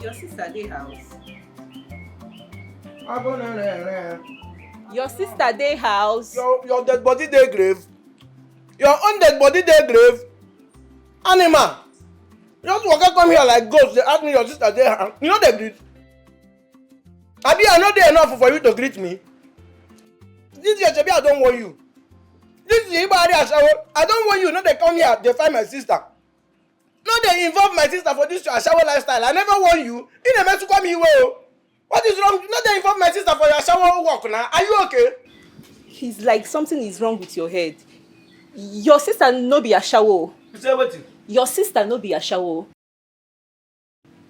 Your sister dey house. Your sister dey house. Your dead body dey grave. Your own dead body dey grave. Animal. Just waka come here like ghost. They ask me your sister dey house. You know they greet. Abi I know dey enough for you to greet me. This year Shebi I don't want you. This is Ibari Ashawo. I don't want you. No they come here. They find my sister. No they involve my sister for this Ashawo lifestyle. I never want you. In a mess to come here. What is wrong? No they involve my sister for your Ashawo work now. Are you okay? It's like something is wrong with your head. Your sister no be Ashawo. You say what? Your sister no be Ashawo.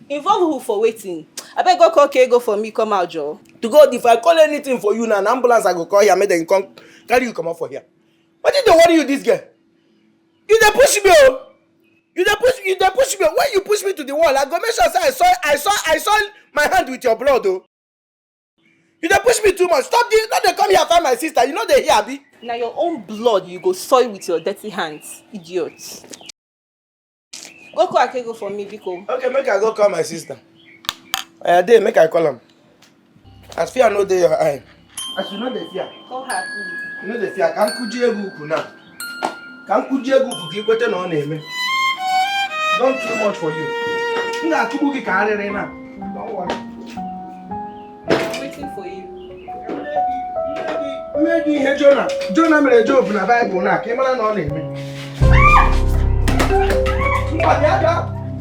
Involve who for waiting? I beg go call Kego for me, come out, Joe. To God, if I call anything for you now, an ambulance I go call here, make them come carry you come out for here. What did they worry you this girl? You dey push me, oh! You dey push me. When you push me to the wall, I go make sure say I saw my hand with your blood, oh. You dey push me too much. Stop this. Not they come here find my sister. You know they here, Abi. Now your own blood you go soil with your dirty hands, idiot. Go call Akego for me, Biko. Okay, make I go call my sister. Dey, make I call him. As fear no dey your eye. As you know the fear. Call her, please. You know the fear. Can't kuji egu uku now. Can't kuji egu uku ki kwete no neme. Don't too much for you. Nga kubu ki karere na. Don't worry. I'm waiting for you. Maybe here Jonah mere Job na Bible na. Kemana no neme.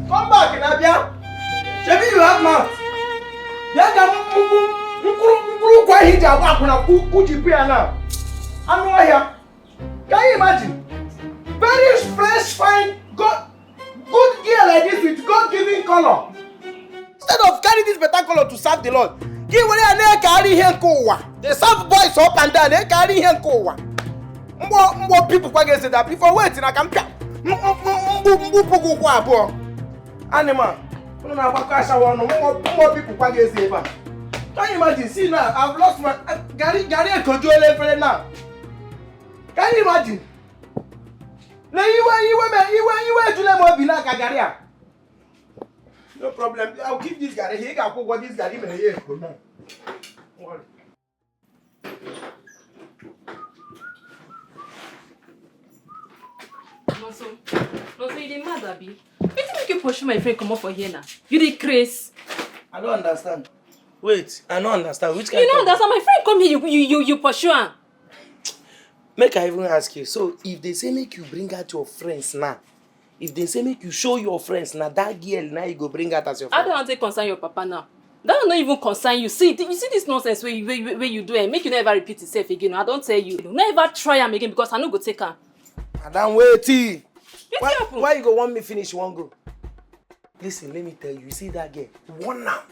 Come back, Nabia. Shebi you have mouth. Yaga mkuru kwa hija wa kuna kujipia na. Anu here. Can you imagine? Very fresh, fine, good girl like this with God-given color. Instead of carry this better color to serve the Lord, give away and carry him kowa. They serve boys up and down. They carry him kowa. More people kwa say that before waiting I can pick. Animal. More people kwa say that. Can you imagine? See now, I've lost my Gary control everything now. Can you imagine? No problem. I'll keep this guy. He can cook what this guy even here. No, you dey mad, Abi. Wetin make you pursue my friend come up for here now? You dey craze. I don't understand. Wait, I don't understand. Which kind you don't understand? My friend come here, you pursue am. Make I even ask you. So, if they say make you bring out your friends now, if they say make you show your friends now, that girl now you go bring out as your friend. I don't want to concern your papa now. That will not even concern you. See, you see this nonsense where you do it. Make you never repeat itself again. I don't tell you. Never try am again because I no go take am. Madam, wait. Why you go want me finish one go? Listen, let me tell you. You see that girl? One now.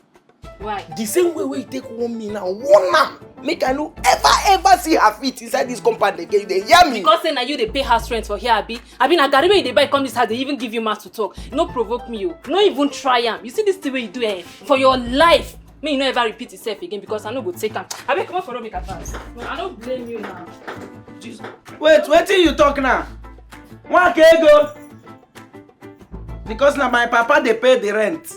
Why? The same way you take one me now, one now. Make I no ever see her feet inside this compound again. They hear me. Because say na you dey pay house rent for here, Abi. Abi na garri wey you dey buy come this house, they even give you mouth to talk. No provoke me, no even try am. You see this thing wey you do for your life. May you no ever repeat itself again because I no go take am. Abi come on for make a pass. No, I don't blame you now. Jesus. Wait till you talk now. One go. Because now my papa they pay the rent.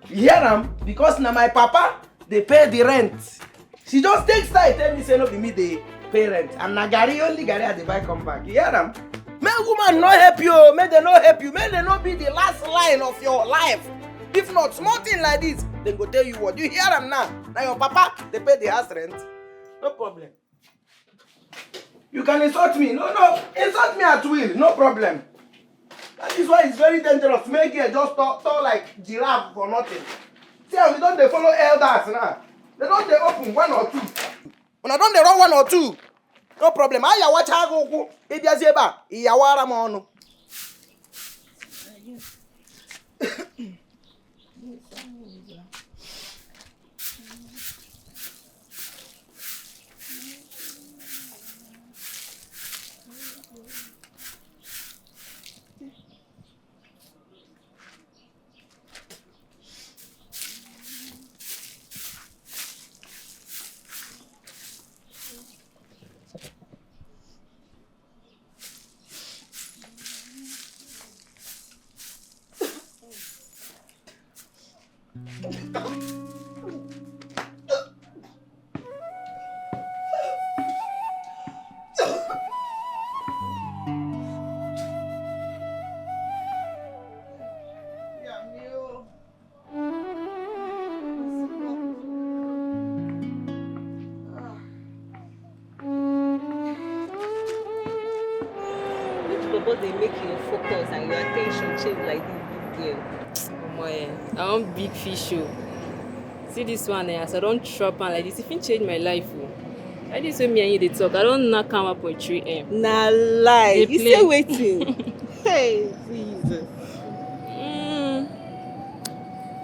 You hear am? Because now my papa they pay the rent. She just takes time tell me say no be me the pay rent. And na only Gary at the buy come back. You hear am? May woman not help you. May they not help you. May they not be the last line of your life. If not, small thing like this, they go tell you what. You hear am now? Now your papa they pay the house rent. No problem. You can insult me. No. Insult me at will. No problem. That is why it's very dangerous. Make it just talk like giraffe for nothing. See how we don't they follow elders now. They don't they open one or two. When I don't they run one or two. No problem. I watch how go. If you say ba, iyawara mono. bobo they make you focus and your attention change like this big girl. I want big fish. See this one as I don't trap and like this. If it change my life. I this way me and you they talk. I don't knock come up on 3M. Nah lie. You say waiting. Hey, Jesus.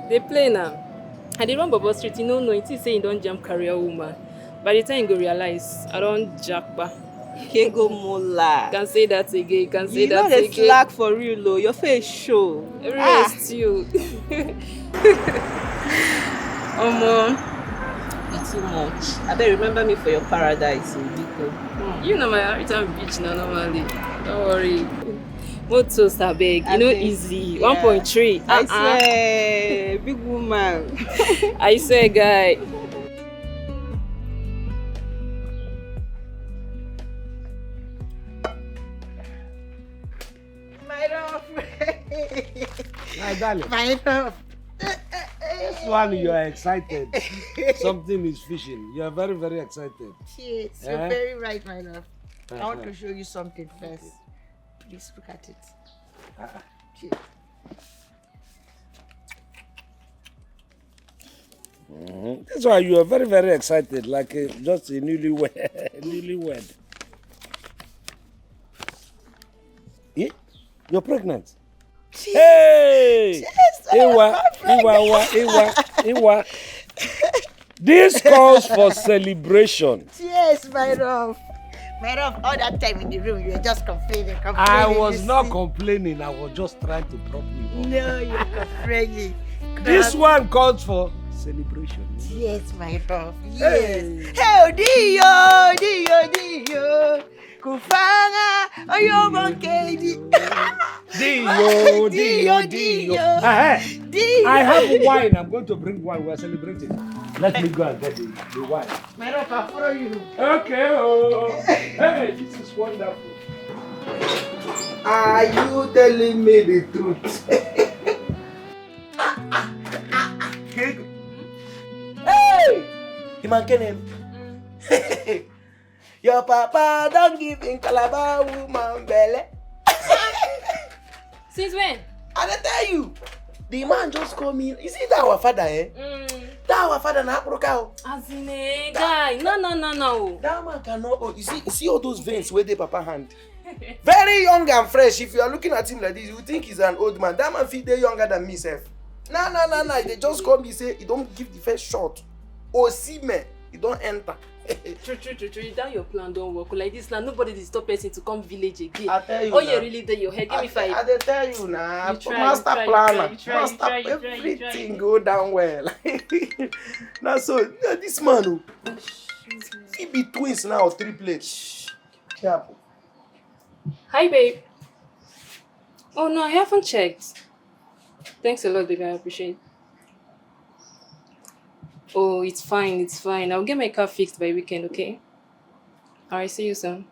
They play now. I did run Bobo Street, you know, it is saying don't jump career woman. By the time you go realize, I don't jack back. Can't go more lie. Can say that again, can say you that know again. the slack for real though, your face show. Rest you. It's too much. I bet remember me for your paradise in Biko. You know my return beach now normally. Don't worry. Moto Sabeg, you know easy. Yeah. 1.3. I swear, big woman. I swear, guy. My love. My darling. My love. This one you are excited. Something is fishing. You are very, very excited. Yes, you're very right, my love. I want to show you something first. Please look at it. Cheers. That's why you are very, very excited, like just a newlywed. Yeah? You're pregnant. Cheers. Hey! Iwa. This calls for celebration. Cheers, my love. My love, all that time in the room, you were just complaining. I was not complaining. I was just trying to prop you up. No, you're complaining. This one calls for celebration. Yes, my love. Yes. Hey, Dio. Kufanga, oyo monkey. Dio. I have wine. I'm going to bring wine. We're celebrating. Let me go and get the wine. My love, I'll follow you. Okay. Oh. Hey, this is wonderful. Are you telling me the truth? Hey! Imankenem. Your papa don't give in Calabar woman belly. Since when? I tell you, the man just called me. Is it that our father, eh? That our father na Aprokao. As in a guy. No. That man cannot. Oh, you see all those veins where they papa hand. Very young and fresh. If you are looking at him like this, you think he's an old man. That man feel they younger than me, self. No. They just call me say he don't give the first shot. Or see me, he don't enter. True. That your plan don't work like this now. Nobody is stop person to come village again. I tell you. Oh, you really there your head. Give me 5. I tell you now. Master planner. Everything go down well. Now so this man, he be twins now, triplets. Careful. Hi, babe. Oh no, I haven't checked. Thanks a lot, baby. I appreciate it. Oh, it's fine. I'll get my car fixed by weekend, okay? Alright, see you soon.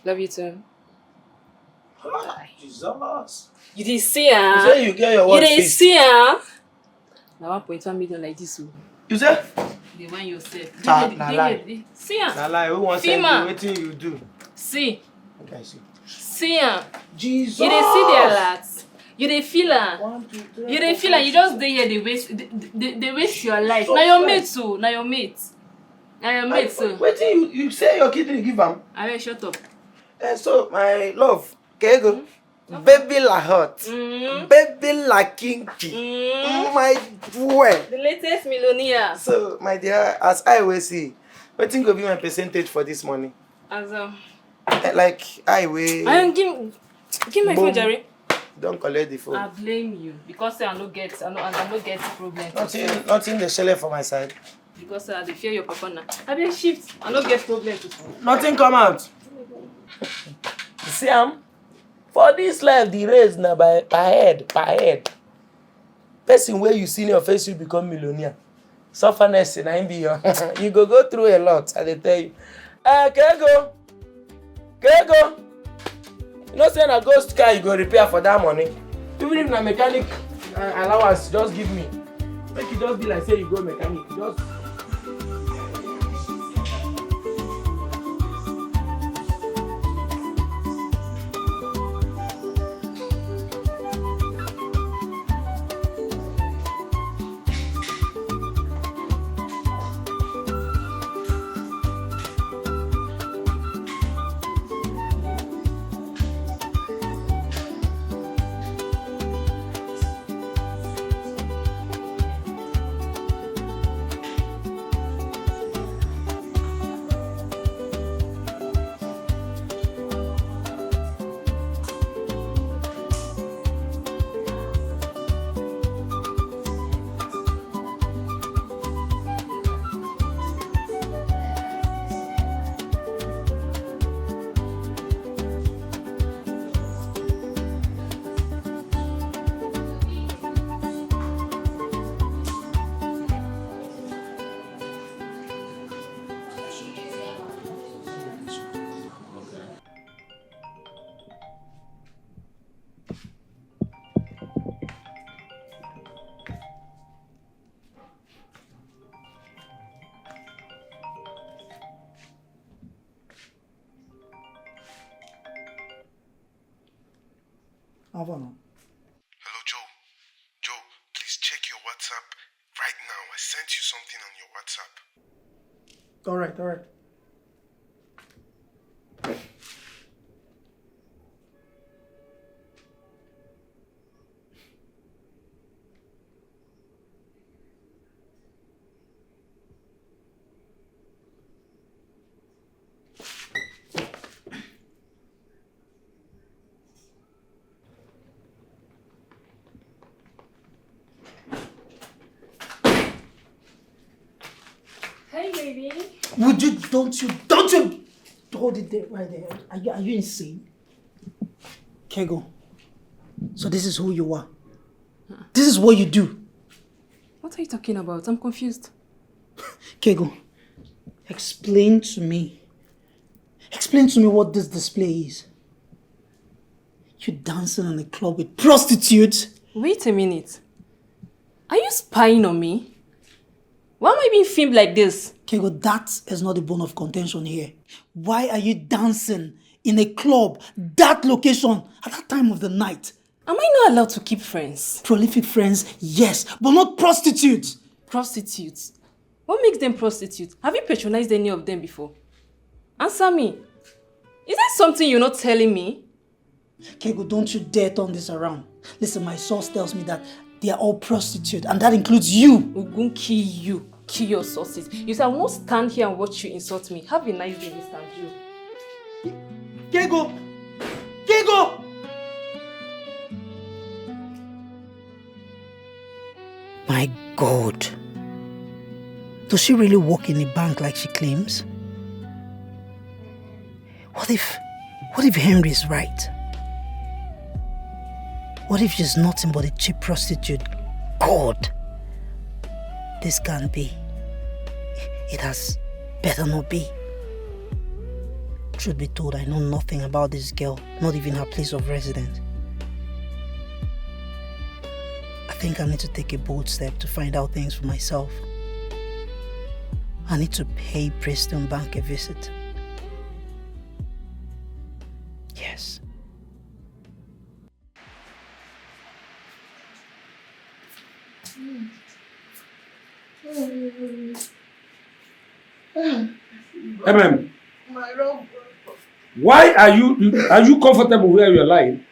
Love you too. Jesus. You didn't see her? You say you get your what You didn't fixed? see her? Now 1.1 million like this. You say? The one yourself. Nah lie. See her? Nah lie. Who wants to do wetin you do? See. Okay, I see. See her? Jesus. You didn't see their lads. You dey feel her. 1, 2, 3. You dey feel her. You just dey here. They waste your life. Now your mate too. Now your mate. Wetin you say your kidney give am? Alright, shut up. So my love, Kego, baby la hot, baby la kinky, my boy. The latest millionaire. So my dear, as I will see, wetin go be my percentage for this money? As like I will. Give my phone, Jerry. Don't collect the phone. I blame you because I no get problem. Nothing the shell for my side. Because I dey fear your papa now. I been shift. I no get problem to solve. Nothing come out. You see for this life the race na by per head. Person where you see in your face you become millionaire. Sufferness na him be your. You go through a lot. I dey tell you. Kego. You know say na ghost car you go repair for that money. Even if na mechanic allowance, just give me. Make it just be like say you go mechanic. Just. Havana. Hello, Joe. Joe, please check your WhatsApp right now. I sent you something on your WhatsApp. All right. Hey, baby. Don't you hold it there, right there. Are you insane? Kego. So this is who you are. This is what you do. What are you talking about? I'm confused. Kego, explain to me what this display is. You dancing in a club with prostitutes? Wait a minute. Are you spying on me? Why am I being filmed like this? Kego, that is not the bone of contention here. Why are you dancing in a club, that location, at that time of the night? Am I not allowed to keep friends? Prolific friends, yes, but not prostitutes. Prostitutes? What makes them prostitutes? Have you patronized any of them before? Answer me. Is there something you're not telling me? Kego, don't you dare turn this around. Listen, my source tells me that they are all prostitutes, and that includes you. Ogun kill you. Kill your sources. You say I will not stand here and watch you insult me. Have a nice day, Mr. Joe. Kego! My God. Does she really work in a bank like she claims? What if Henry is right? What if she's nothing but a cheap prostitute? God! This can't be. It has better not be. Truth be told, I know nothing about this girl, not even her place of residence. I think I need to take a bold step to find out things for myself. I need to pay Preston Bank a visit. Yes. Why are you comfortable where you're lying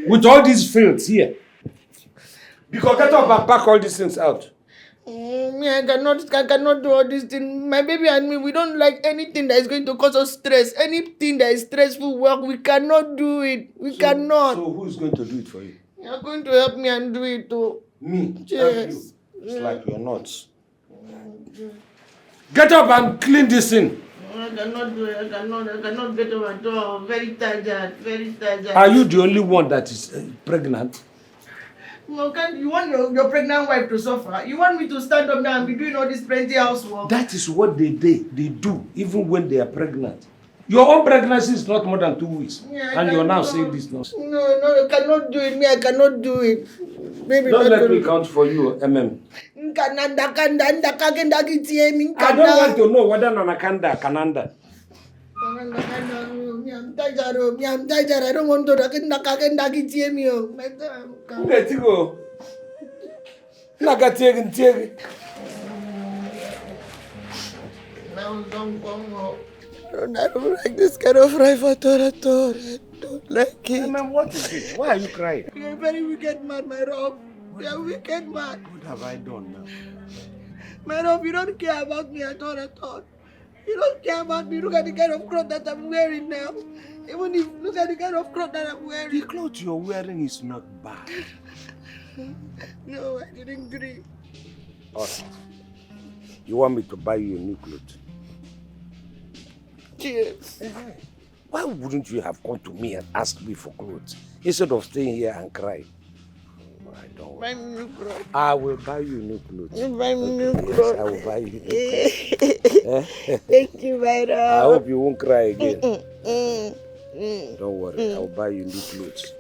with all these filth here? Because get up and pack all these things out. Me, I cannot do all these things. My baby and me, we don't like anything that is going to cause us stress. Anything that is stressful work, we cannot do it. We cannot. So who's going to do it for you? You're going to help me and do it too. Me? Yes. It's like you're nuts. Get up and clean this thing. I cannot do it. I cannot get up at all. Very tired. Are you the only one that is pregnant? No, you want your pregnant wife to suffer? You want me to stand up now and be doing all this plenty housework? That is what they do, even when they are pregnant. Your own pregnancy is not more than 2 weeks. Yeah, and you're now saying this nonsense. No, I cannot do it. I cannot do it. Baby, don't let me count for you, MM. I don't want to know whether Nanakanda, Kananda. I'm tired. I don't want to. Let you go. Nakateg. Now don't come up. I don't like this kind of life at all. I don't like it. Man, what is it? Why are you crying? You're a very wicked man, my Rob. You're a wicked man. What have I done now? My Rob, you don't care about me at all. You don't care about me. Look at the kind of clothes that I'm wearing now. Even if look at the kind of clothes that I'm wearing. The clothes you're wearing is not bad. No, I didn't agree. Alright. You want me to buy you a new clothes? Cheers. Why wouldn't you have come to me and asked me for clothes instead of staying here and crying? I don't buy me new clothes. I will buy you new clothes. You buy me new clothes. Yes, I will buy you new clothes. Thank you, my dog. I hope you won't cry again. Don't worry, I will buy you new clothes.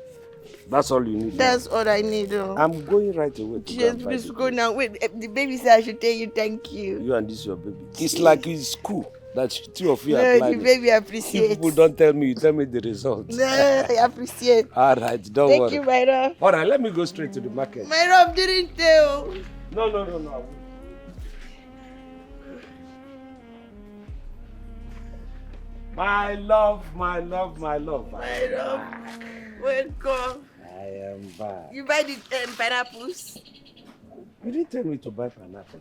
That's all you need. That's now. all I need. I'm going right away. Yes, please go now. Wait, the baby said I should tell you thank you. You and this your baby. It's like it's school. that two of you No, applied. the baby If appreciate. people don't tell me, you tell me the results. No, I appreciate. All right, don't Thank worry. you, my love. All right, let me go straight to the market. My love didn't tell. No, I won't. My love. My love, welcome. I am back. You buy the pineapples? You didn't tell me to buy pineapple.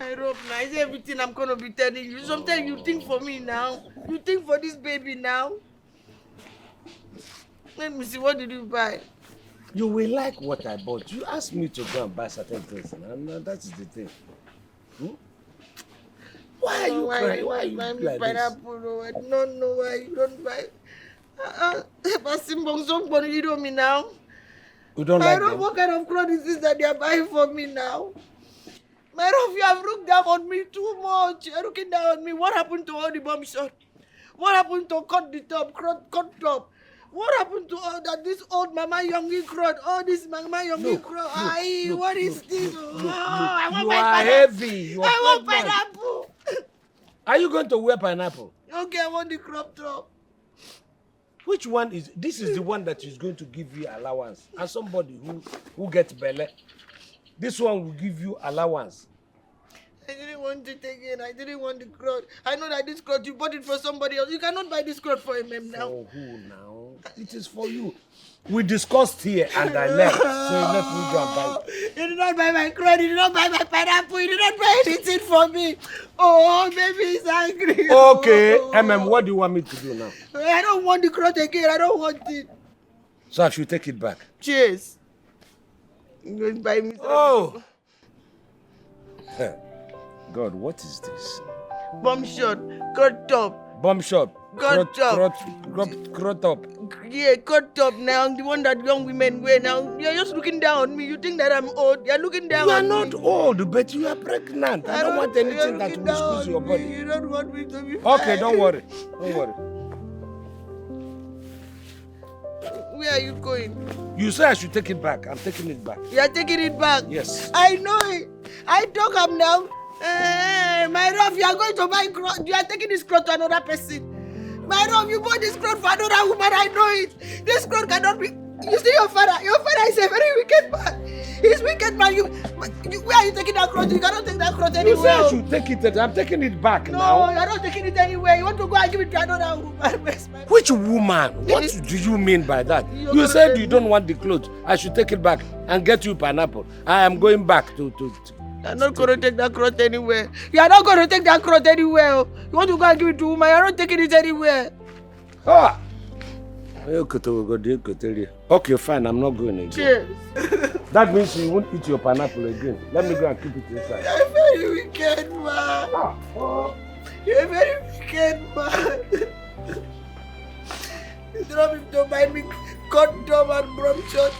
I hope now. Is everything I'm gonna be telling you? Sometimes you think for me now. You think for this baby now. Let me see. What did you buy? You will like what I bought. You asked me to go and buy certain things, and that is the thing. Why are you crying? Why are you buy me like this? pineapple? No, I don't know why you don't buy. You know me now. You don't I like don't know them? what kind of clothes is this that they are buying for me now. My love, you have looked down on me too much. You're looking down on me. What happened to all the bomb shot? What happened to cut the top, cut top? What happened to all that? This old Mama Yongi crowd, all this Mama Yongi crowd. What is this? I want you my are pineapple. heavy. You I are want pregnant. pineapple. Are you going to wear pineapple? Okay, I want the crop top. Which one is this? Is the one that is going to give you allowance? As somebody who gets belly, this one will give you allowance. I didn't want it again. I didn't want the cloth. I know that this cloth, you bought it for somebody else. You cannot buy this cloth for him now. For who now? It is for you. We discussed here and I left. So let me go and buy it. You did not buy my cloth. You did not buy my pineapple. You did not buy anything for me. Oh, baby is angry. Okay, what do you want me to do now? I don't want the cloth again. I don't want it. So I should take it back. Cheers. You're going to buy me something. Oh! God, what is this? Bomb shot, cut top. Bomb shot. Cut top. Crop top. Yeah, cut top now. The one that young women wear now. You're just looking down on me. You think that I'm old. You're looking down on me. You are not old, but you are pregnant. I don't want anything that will squeeze your body. You don't want me to be Okay, fine. don't worry. Don't worry. Where are you going? You say I should take it back. I'm taking it back. You are taking it back? Yes. I know it. I talk up now. My love, you are going to buy clothes. You are taking this clothes to another person. My love, you bought this clothes for another woman. I know it. This clothes cannot be. You see your father. Your father is a very wicked man. He's wicked man. Where are you taking that clothes? You cannot take that clothes anywhere. You say I should take it. I'm taking it back No, now. you're not taking it anywhere. You want to go and give it to another woman. Which woman? What do you mean by that? You said you don't want the clothes. I should take it back and get you pineapple. I am going back to You're not going to take that cloth anywhere. You are not going to take that cloth anywhere. You want to go and give it to woman. You're not taking it anywhere. Ah! Okay, fine. I'm not going again. Cheers. That means you won't eat your pineapple again. Let me go and keep it inside. You're a very wicked man. You're a very wicked man. You drove him to buy me cut dome and brum shot.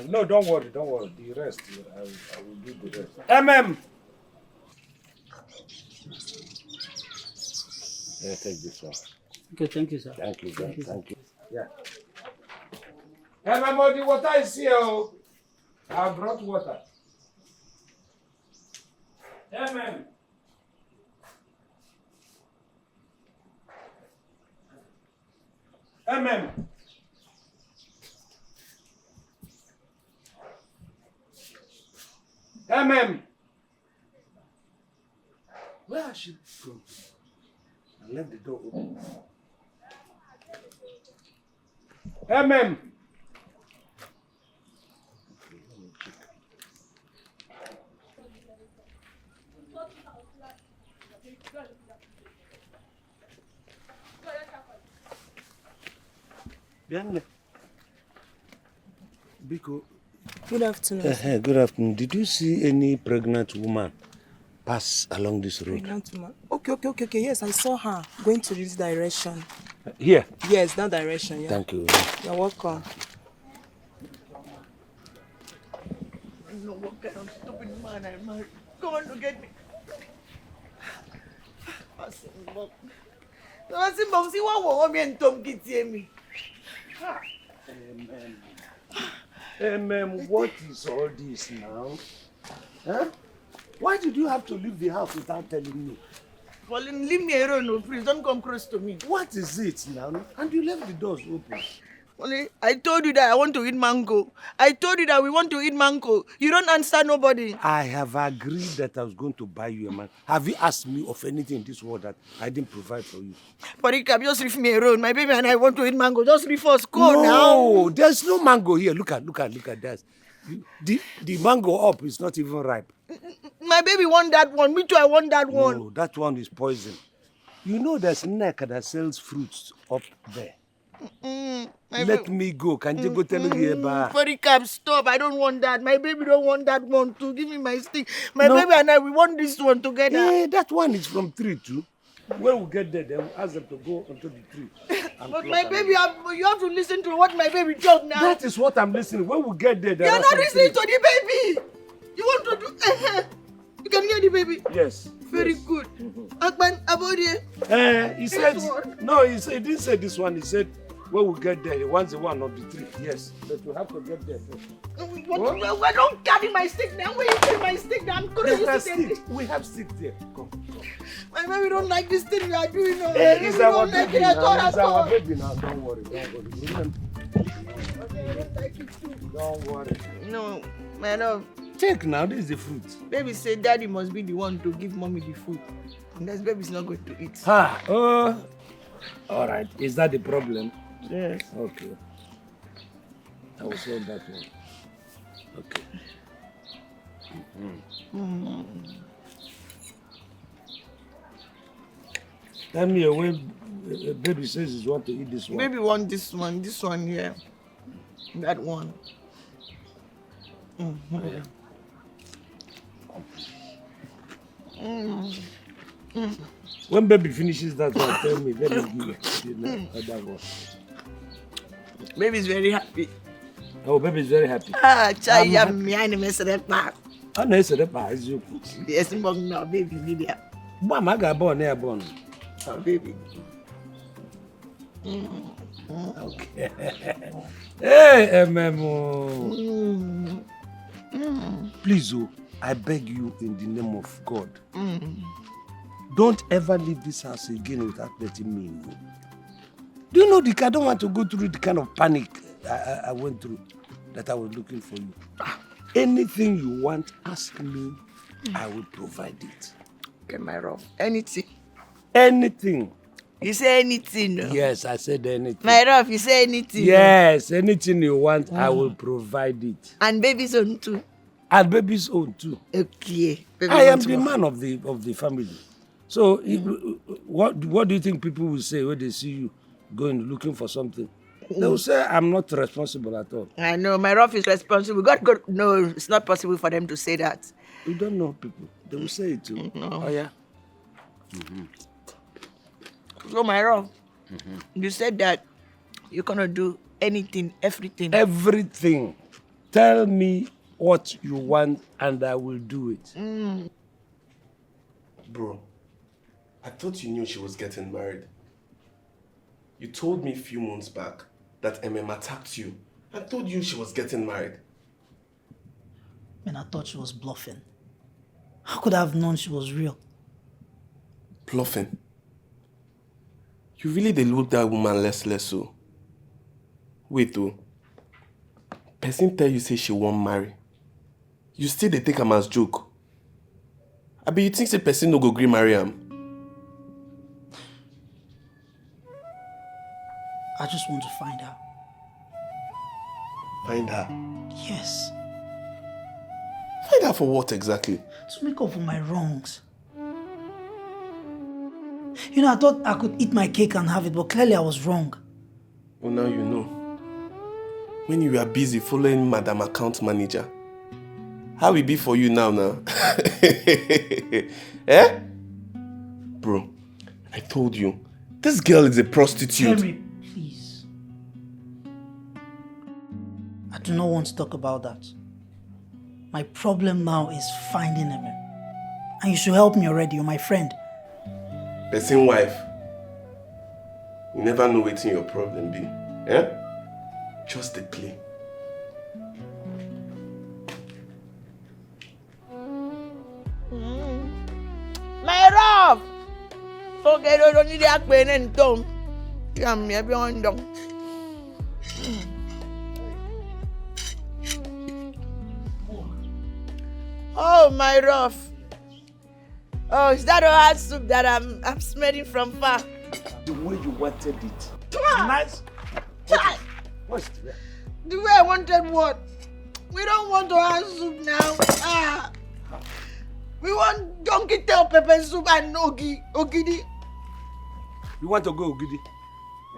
No, don't worry. The rest, I will do the rest. Take this one. Okay, thank you, sir. Thank you, sir. Thank you. Yeah. Hey, my body, water is here. Oh. I brought water. Hey, man. Hey, man. Hey, man. Where has she gone? I left the door open. MM. Biko. Good afternoon. Good afternoon. Did you see any pregnant woman pass along this road? Pregnant woman. Okay. Yes, I saw her going to this direction. Here? Yes, that direction, yeah. Thank you. You're welcome. I don't know what kind of stupid man I married. Come on to get me. See what woman and Tom get me. What is all this now? Huh? Why did you have to leave the house without telling me? Colin, leave me alone, no, please. Don't come close to me. What is it now? And you left the doors open. Colin, I told you that I want to eat mango. I told you that we want to eat mango. You don't answer nobody. I have agreed that I was going to buy you a man. Have you asked me of anything in this world that I didn't provide for you? Porika, just leave me alone. My baby and I want to eat mango. Just leave us. Go now. No, there's no mango here. Look at that. The mango up is not even ripe. My baby want that one. Me too, I want that one. No, that one is poison. You know there's Neck that sells fruits up there. Let me go. Can you go tell you about? Porika, stop. I don't want that. My baby don't want that one too. Give me my stick. My baby and I, we want this one together. Yeah, that one is from tree too. When we get there, then we'll ask them to go onto the tree. But my baby, you have to listen to what my baby talk now. That is what I'm listening. When we get there, you're not listening to the baby. You want to do? You can hear the baby. Yes. Very good. Akman, Abodi. He said no. He didn't say this one. He said when we get there, he wants the one on the tree. Yes, but we have to get there first. What? Don't carry my stick now. Where you carry my stick now? I'm going to use it. We have stick there. Come. My baby don't like this thing you are doing now. It's our baby now. It's our baby now. Don't worry. Don't worry. No, my love. Check now. This is the fruit. Baby said daddy must be the one to give mommy the food. Unless baby's not going to eat. All right. Is that the problem? Yes. Okay. I will solve that one. Okay. Tell me when baby says he wants to eat this one. Baby want this one here. That one. When baby finishes that one, tell me, let me give you the other one. Baby's very happy. Oh, baby's very happy. Chai yummy, I never said that part. I know it's a part, it's you. Yes, now, baby, baby. Mama got born there, born. Oh, baby. Okay. Hey, Memo. Please, I beg you in the name of God. Don't ever leave this house again without letting me know. Do you know I don't want to go through the kind of panic I went through that I was looking for you. Anything you want, ask me. I will provide it. Okay, my love. Anything. Anything. You say anything, no? Yes, I said anything. My love, you say anything. Yes, anything you want, I will provide it. And baby's own too. And baby's own too. Okay. I am the man of the family. So, what do you think people will say when they see you going looking for something? They will say, I'm not responsible at all. I know, my rough is responsible. God, no, it's not possible for them to say that. You don't know people. They will say it too. No. Oh, yeah? So, my rough, you said that you're going to do anything, everything. Everything. Tell me what you want and I will do it. Bro, I thought you knew she was getting married. You told me a few months back that MM attacked you and told you she was getting married. Man, I thought she was bluffing. How could I have known she was real? Bluffing? You really did look that woman less so. Wait though. Person tell you say she won't marry. You still they take am as joke. I bet you think the person no go gree marry am. I just want to find her. Find her? Yes. Find her for what exactly? To make up for my wrongs. You know, I thought I could eat my cake and have it, but clearly I was wrong. Well, now you know. When you were busy following Madam Account Manager, how it be for you now? Eh? Bro, I told you, this girl is a prostitute. Henry, please. I do not want to talk about that. My problem now is finding him. And you should help me already, you're my friend. Person wife. You never know what's your problem be. Eh? Just the play. My love! Okay, don't need that pain and don't. Come here, beyond them. Oh, my rough. Oh, is that a hot soup that I'm smelling from far? The way you wanted it. Nice. What's the The way I wanted what? We don't want hot soup now. We want donkey tail pepper soup and ogidi. You want to go, Ogidi?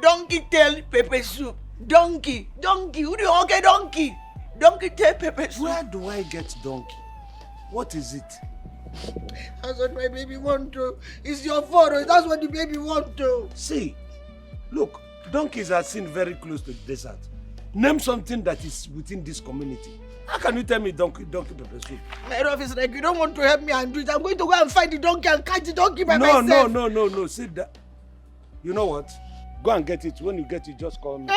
Donkey tail pepper soup. Donkey. Who do you okay, donkey? Donkey tail pepper soup. Where do I get donkey? What is it? That's what my baby want to. It's your fault. That's what the baby want to. See, look, donkeys are seen very close to the desert. Name something that is within this community. How can you tell me donkey pepper soup? My office like you don't want to help me and do it. I'm going to go and find the donkey and catch the donkey by myself. No. Sit down. You know what? Go and get it. When you get it, just call me.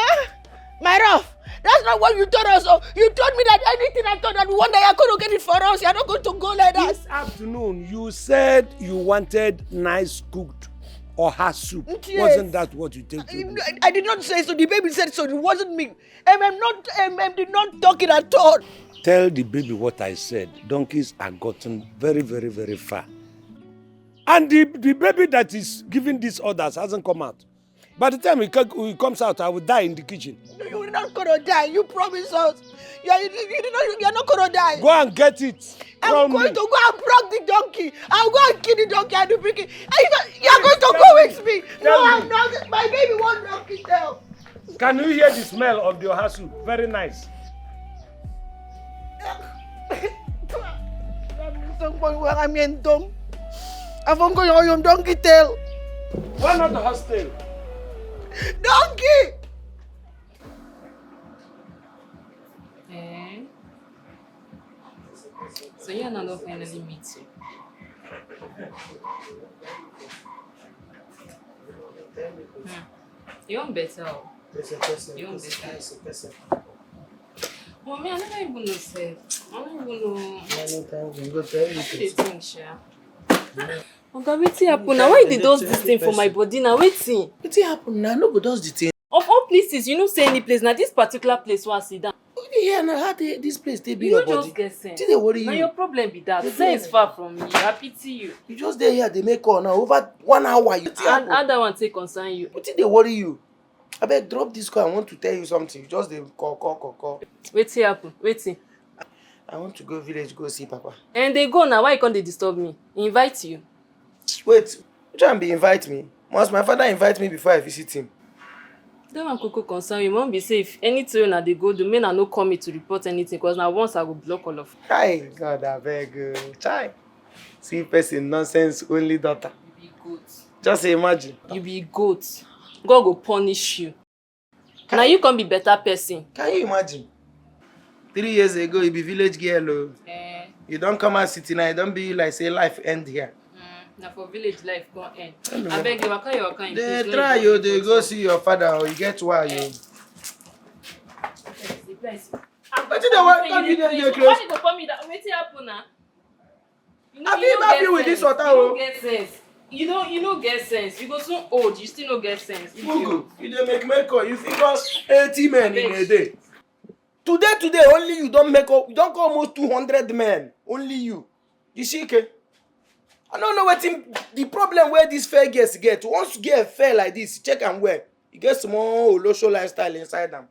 My Ralph, that's not what you told us. Oh. You told me that anything I thought that one day I couldn't get it for us. You're not going to go like that. This afternoon, you said you wanted nice cooked or hot soup. Yes. Wasn't that what you told me? I did not say so. The baby said so. It wasn't me. MM did not talk it at all. Tell the baby what I said. Donkeys are gotten very, very, very far. And the baby that is giving these orders hasn't come out. By the time he comes out, I will die in the kitchen. You're not going to die. You promised us. You're not going to die. Go and get it. I'm going to go and block the donkey. I'll go and kill the donkey and bring it. You're going to go with me. No, I'm not. My baby won't donkey tail. Can you hear the smell of the oha soup? Very nice. I'm going to your donkey tail. Why not the horse tail? Donkey! So you and I don't finally meet you. You want better? You want better? Well, me, I never even know, sir. I don't even know. Many times you go to everything. Oga, wetin happen now? Why they does this thing for my body now? Wetin? Wetin happen now? No go does the thing. Of all places, you know say any place. Now this particular place where I sit down. Yeah, now how this place they be You your no body? just get sense. Did they worry you? Now your problem be that. Sense far from me. I pity you. You just there here, they make call now over 1 hour. You And that one take concern you. What did they worry you? I beg drop this call. I want to tell you something. You just they call. Wetin happen? Wetin? I want to go village go see Papa. And they go now. Why you can't they disturb me? Invite you. Wait, you try and be invite me. Must my father invite me before I visit him? That one could concern you. Mom be safe. Anything na they go do, me na no call me to report anything. Because now once I go block all of. Hi, God, I beg. Chai. See person nonsense only daughter. You be goat. Just imagine. You be goat. God go punish you. Now you can be better person. Can you imagine? 3 years ago, you be village girl. You don't come out city now. You don't be like say life end here. Now for village life go end. I beg you, waka your kind. They try you, they go see your father, or you get why you. But you know what? Why you go call me that? Wetin happen now? I feel happy with this water. You don't get sense. You don't get sense. You go so old, you still don't get sense. You don't make up. You figure 80 men in a day. Today, only you don't make up. You don't call almost 200 men. Only you. You see, okay? I don't know what the problem where these fair girls get. Once you get a fair like this, check and wear. You get some more local lifestyle inside them.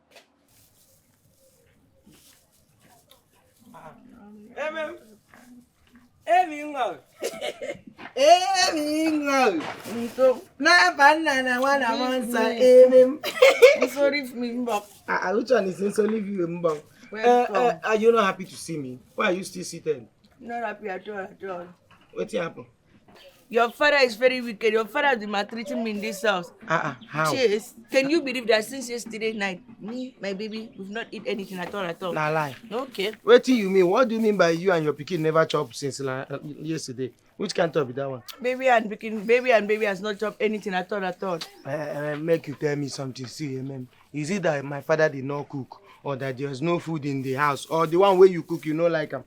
Sorry for me, Mbok. Which one is insolent you, Mbok? Are you not happy to see me? Why are you still seated? Not happy at all. What happened? Your father is very wicked. Your father has been maltreating me in this house. How? Yes. Can you believe that since yesterday night, me, my baby, we've not eaten anything at all? Nah, lie. Okay. What do you mean? What do you mean by you and your pikin never chop since yesterday? Which can't talk be that one? Baby and baby has not chopped anything at all. Make you tell me something. See, man. Is it that my father did not cook, or that there's no food in the house, or the one where you cook, you know, like him?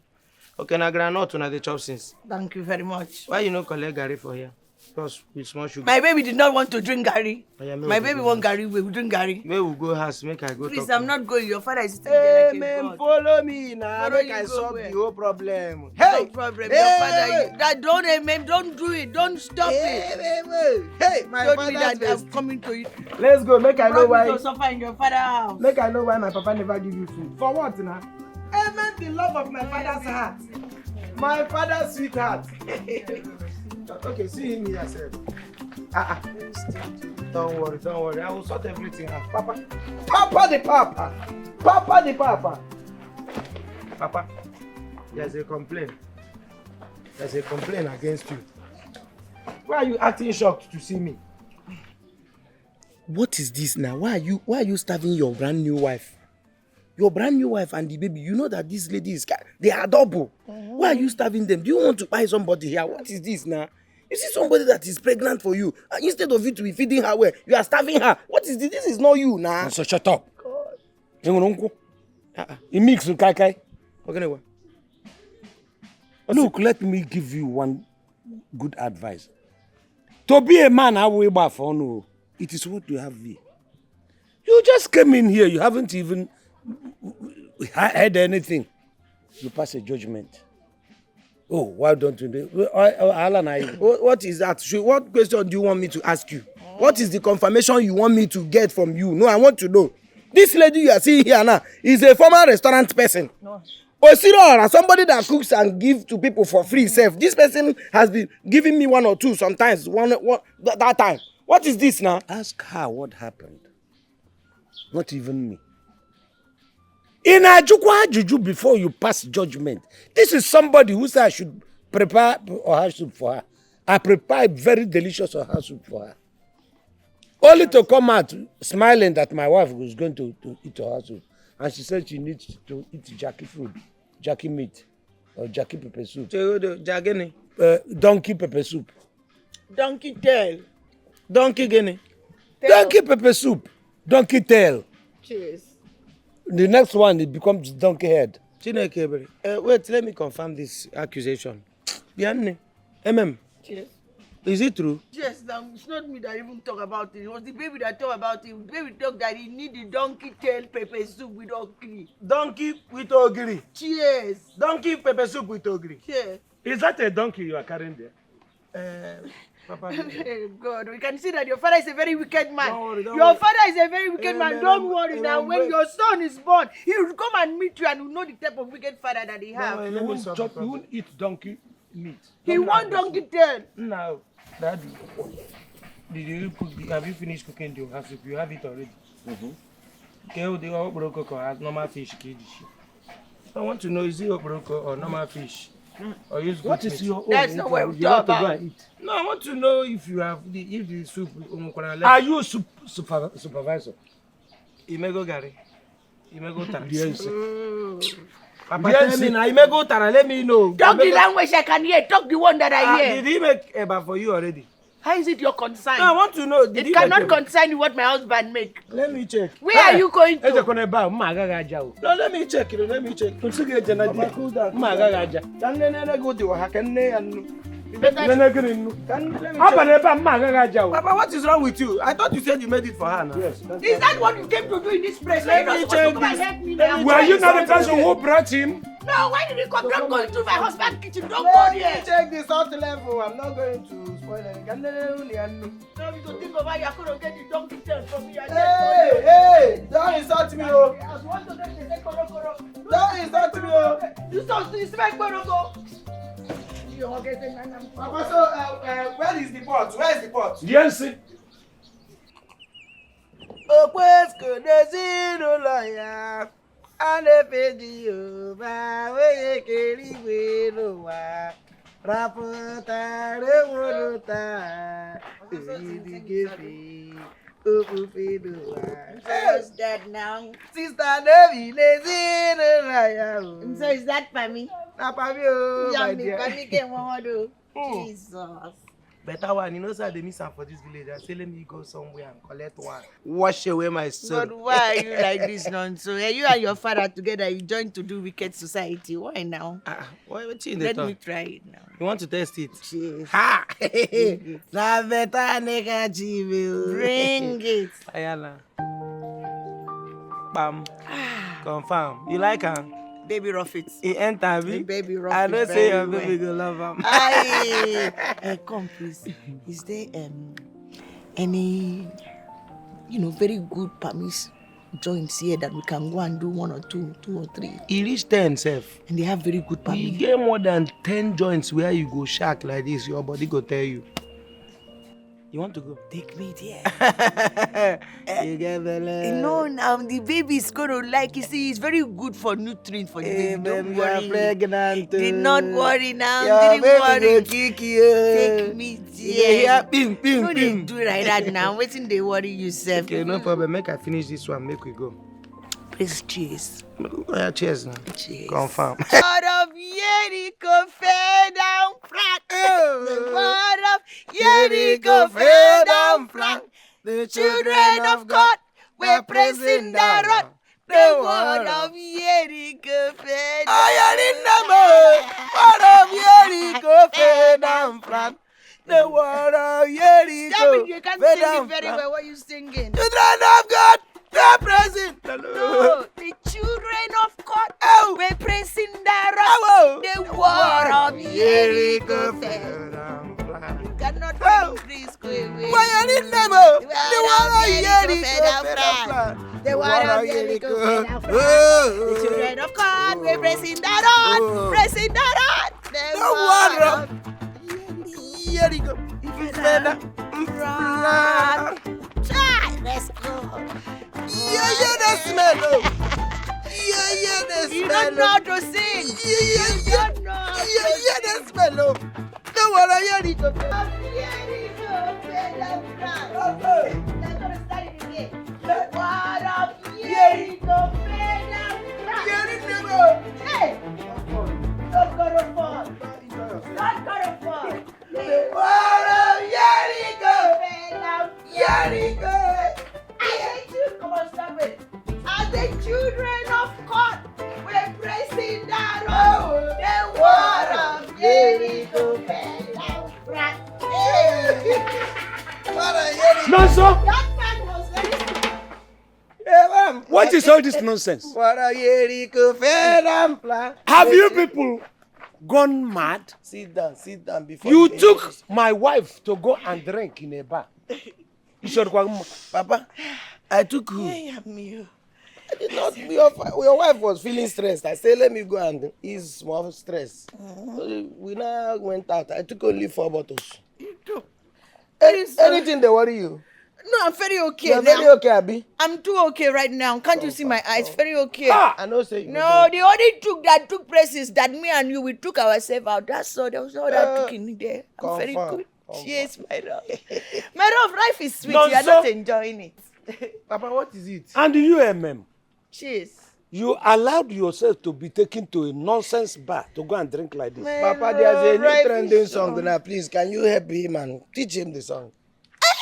Okay, na granite na the chop since. Thank you very much. Why you no collect garri for here? Because with small sugar. My baby did not want to drink garri. My baby want garri. We will drink garri. Where we go house, make I go. Please, talk I'm not going. Your father is sitting there like a god. Follow me now. Make I solve the whole problem. Hey, no problem. Your father, don't do it. Don't stop it. Hey, my told father me that I'm coming to you. Let's go. Make I know why. You suffer in your father's house. Make I know why my papa never give you food. For what now? Amen. The love of my father's heart. My father's sweetheart. Okay, see him here, sir. Don't worry. I will sort everything out. Papa the papa. Papa, there's a complaint. There's a complaint against you. Why are you acting shocked to see me? What is this now? Why are you starving your brand new wife? Your brand new wife and the baby, you know that these ladies, they are double. Why are you starving them? Do you want to buy somebody here? What is this now? You see somebody that is pregnant for you, and instead of you to be feeding her well, you are starving her. What is this? This is not you now. So shut up. It mix with kai. Okay, look, let me give you one good advice. To be a man, it is what you have here. You just came in here, you haven't even heard anything. You pass a judgment. Oh, why don't you do it? What is that? What question do you want me to ask you? What is the confirmation you want me to get from you? No, I want to know. This lady you are seeing here now is a former restaurant person. No. Or somebody that cooks and gives to people for free self. This person has been giving me one or two sometimes, that time. What is this now? Ask her what happened. Not even me. In Ajukwa Juju, before you pass judgment, this is somebody who said I should prepare oha soup for her. I prepared very delicious oha soup for her. Only to come out smiling that my wife was going to eat oha soup. And she said she needs to eat Jackie food, Jackie meat, or Jackie pepper soup. Donkey pepper soup. Donkey tail. Donkey guinea. Donkey pepper soup. Donkey tail. Cheers. The next one, it becomes donkey head. Wait, let me confirm this accusation. Cheers. Is it true? Yes, it's not me that even talk about it. It was the baby that talked about it. The baby talked that he need the donkey tail pepper soup with ogiri. Donkey with ogiri? Cheers. Donkey pepper soup with ogiri? Cheers. Is that a donkey you are carrying there? Papa. God, we can see that your father is a very wicked man. Your father is a very wicked man. Don't worry now. When your son is born, he will come and meet you and will know the type of wicked father that he has. You won't eat donkey meat. He want donkey tail. No. Daddy, have you finished cooking the oha soup? You have it already. The okporoko has normal fish. I want to know, is it okporoko or normal fish? Or use what is your own? That's not what we talk about. No, I want to know if you have the soup. Are you supervisor? Imego gari. Imego tax. Papa, tell me now. He may go Tara. Let me know. Talk the language I can hear. Talk the one that I hear. Did he make Eba for you already? How is it your concern? No, I want to know. It cannot concern you what my husband make. Let me check. Where are you going to? No, let me check. Let me check. Papa, cool down. Papa, what is wrong with you? I thought you said you made it for her now. Yes. Is that what you came to do in this place? Let me check this. Were you not the person who brought him? No, why did you come? Don't go into my husband's kitchen. Don't go Let me there. check the salt level. I'm not going to spoil anything. No, you don't think of how you're going to get the donkey tail from me. Hey, don't insult me, oh. I want to get the koro. Don't insult me, oh. You saw the smell koro. Papa, so where is the pot? Where is the pot? Yes. Oh, pues conocido loya, ane pedi ba, we keri we no wa, rapota re worota, iri gefi, opu fedo wa. What's that now? Sister Devi lazy no loya. So is that for me? Na papi o, my Yummy, dear. for me came on do. Jesus. Better one, you know, sir, they miss her for this village. I say, let me go somewhere and collect one. Wash away my soul. But why are you like this nonsense? You and your father together, you joined to do wicked society. Why now? What Let me try it now. You want to test it? Cheers. Ha! Na better nigga chibi. Bring it. Ayala. Bam. Confirm. You like her? Baby rough it. He enter me. Baby rough I it. don't say your baby go love him. Aye. Come please. Is there any very good permis joints here that we can go and do 1 or 2 or 3? He reach 10 self. And they have very good permis. You get more than 10 joints where you go shark like this, your body go tell you. You want to go? Take me there. You get the now the baby is going to like. You see, it's very good for nutrients for the baby. Don't You are worry. pregnant. Did not worry now. Your Didn't baby worry. go kick you. Take me there. Ping, No, they do like that now. Waiting, they worry yourself. Okay, no problem. Make I finish this one. Make we go. Please, cheers. Cheers now. Cheers. Confirm. God of Jericho fell down flat. The word of Jericho fell down flat. The Children of God were praising the Lord. The word of Jericho fell down. Word of Jericho fell down flat. The word of Jericho David, you can't fell sing down it very flat. well. What are you singing? Children of God, they're praising the No, Lord. the children of God Oh. were praising the Oh. Lord. The word of Jericho Jericho fell. fell down flat. You cannot Oh. please go away. Why are in them? The word word of of Jericho Jericho fell down fell flat. down flat. The word of Jericho fell down flat. Oh. The children of God were praising the Lord. Oh. Praising the Lord. The word of Jericho fell down flat. Try. Let's go. Yeah, the smell. Yeah, the smell. You don't know how to sing. You don't know how to Yeah, the smell. The word of Jericho fell down. Jericho fell down flat. Let's go start it again. The word of Jericho fell down flat. Hey! Don't go to fall. Don't go to fall. The Word of Jericho. fell down Jericho. Come on, stop it. And the children of God were praising the Lord. The word of Jericho fell down flat. Hey! Word of Jericho. No, sir. That man was very What is all this nonsense? Word of Jericho fell down flat. Have you people gone mad? Sit down before You took my wife to go and drink in a bar. Papa, I took you. I am you. I did not. Your wife was feeling stressed. I said, let me go and ease small stress. We now went out. I took only 4 bottles. You do. Anything they worry you? No, I'm very okay You're now. very okay, Abi. I'm too okay right now. Can't you see my eyes? Very okay. I know say you No, the only took places that me and you, we took ourselves out. That's all. There was no that took in there. I'm very confirm, good. confirm. Cheers, my love. My love, life is sweet. No, You are sir. not enjoying it. Papa, what is it? And you, MM. Cheers. You allowed yourself to be taken to a nonsense bar to go and drink like this. Papa, there's a new trending song now. Please, can you help him and teach him the song?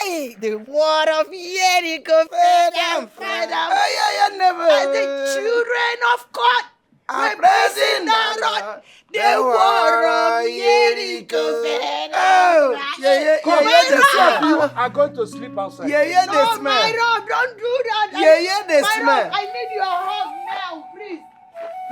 Hey, the word of Jericho, freedom, freedom. Never. And the children of God are praising the Lord. The word of Jericho, freedom. You are going to sleep outside. No, my Rob, don't do that. My Rob, I need your hug now, please.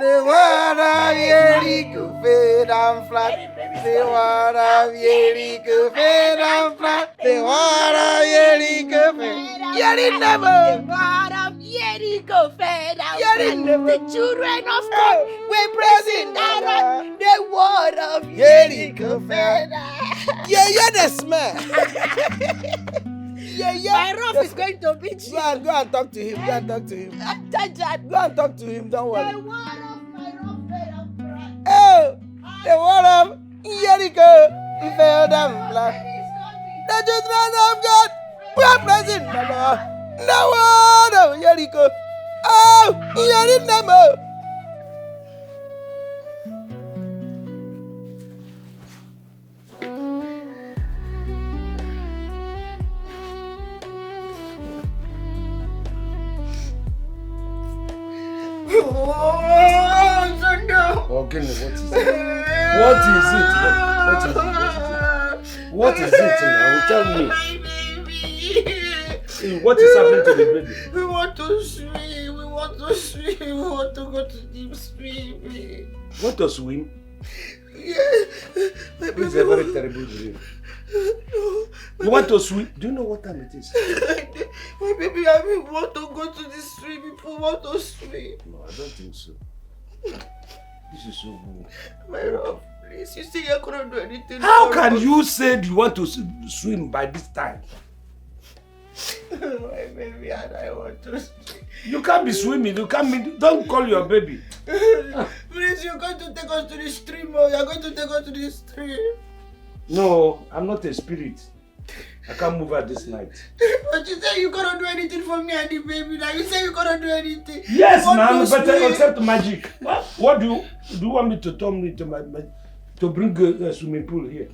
The word of Jericho, fade and flat. The word of Jericho, fade and flat. The word of Jericho, fade. The word of Jericho, fade and flat. The children of God were praising the Lord. The word of Jericho, fade. The smell. My Rob is going to beat you. Go and talk to him. Go and talk to him. Go and talk to him. Don't worry. The word of my Rob, fade and flat. Oh, the word of Jericho, fade and flat. The children of God, we are praising the Lord. The word of Jericho. Oh, Jericho. Okay, what is it? What is it now? Tell me. What is happening to the baby? We want to swim. We want to swim. We want to go to deep swimming. Want to swim? Yes. It's a very terrible dream. You want to swim? Do you know what time it is? My baby, I mean, want to go to the swimming pool. Want to swim. No, I don't think so. This is so good. My Rob, please. You say you couldn't do anything. How can you say you want to swim by this time? My baby, and I want to swim. You can't be swimming. You can't be. Don't call your baby. Please, you're going to take us to the stream. Or you're going to take us to the stream. No, I'm not a spirit. I can't move out this night. But you say you couldn't do anything for me and the baby. Now you say you couldn't do anything. Yes, man, but except magic. What do you want me to tell me to bring a swimming pool here?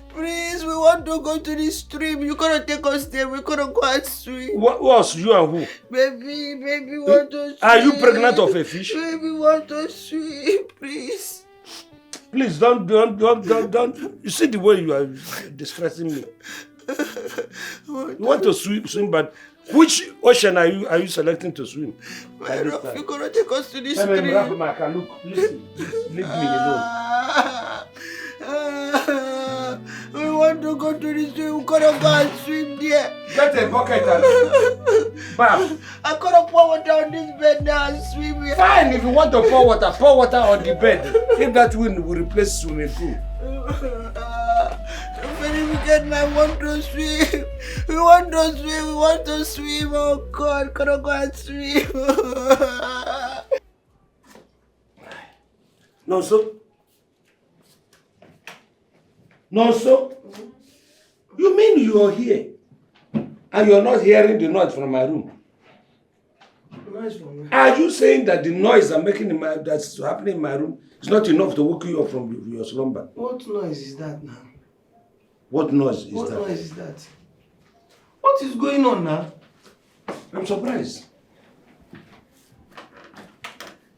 Please, we want to go to the stream. You couldn't take us there. We couldn't go and swim. What was you and who? Baby, want to swim. Are you pregnant of a fish? Baby, want to swim, please. Please don't. You see the way you are distressing me. You want to swim, but which ocean are you selecting to swim? My Rob, you couldn't take us to the stream. Look, listen, leave me alone. We want to go to the stream. We couldn't go and swim there. Get a bucket and bath. I couldn't pour water on this bed now and swim here. Fine, if you want to pour water on the bed. If that wind will replace swimming pool. Very wicked, I want to swim. We want to swim. Oh God, couldn't go and swim. No, so? You mean you are here and you're not hearing the noise from my room? Are you saying that the noise that's happening in my room is not enough to wake you up from your slumber? What noise is that now? What noise is What that? noise is that? What is going on now? I'm surprised.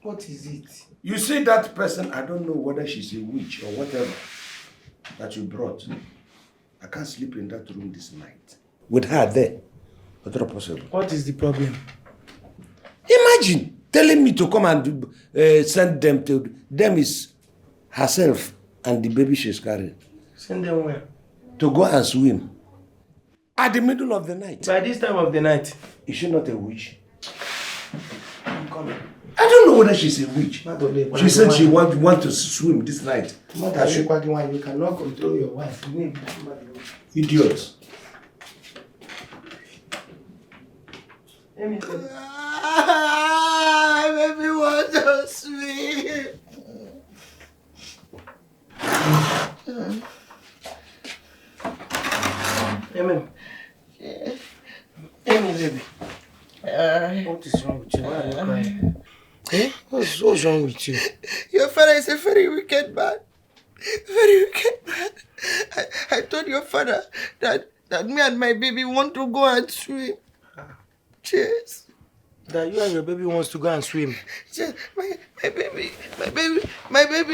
What is it? You see that person, I don't know whether she's a witch or whatever that you brought. I can't sleep in that room this night. With her there. What's not possible? What is the problem? Imagine telling me to come and send them to them is herself and the baby she's carrying. Send them where? To go and swim. At the middle of the night. By this time of the night. Is she not a witch? I'm coming. I don't know whether she's a witch. She said she want to swim this night. You cannot control your wife. Idiot. Baby want to swim. Amen. Amen, baby. What is wrong with you? Why are you crying? Eh? What's wrong with you? Your father is a very wicked man. Very wicked man. I told your father that me and my baby want to go and swim. Cheers. That you and your baby wants to go and swim. Cheers. My baby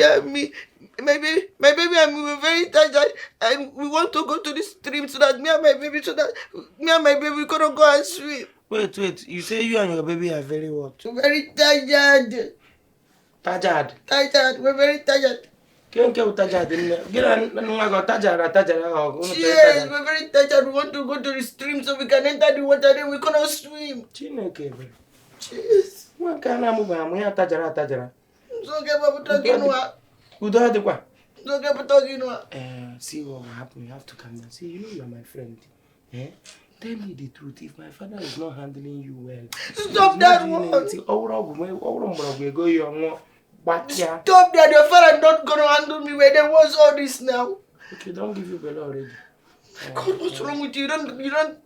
and me. My baby and me were very tired and we want to go to the stream so that me and my baby gonna go and swim. Wait. You say you and your baby are very what? Very tired. Tired? Tired. We're very tired. Can't get tired. Yes, we're very tired. We want to go to the stream so we can enter the water. Then we cannot swim. Cheers. What can I move? I'm here. Tajara. It's okay, Babu Taginua. It's okay, Babu Taginua. See what will happen. You have to come down. See, you know you are my friend. Eh? Tell me the truth. If my father is not handling you well, stop that one. Stop that. Your father not gonna handle me well. Then what's all this now? Okay, don't give you belly already. God, what's wrong with you? You don't.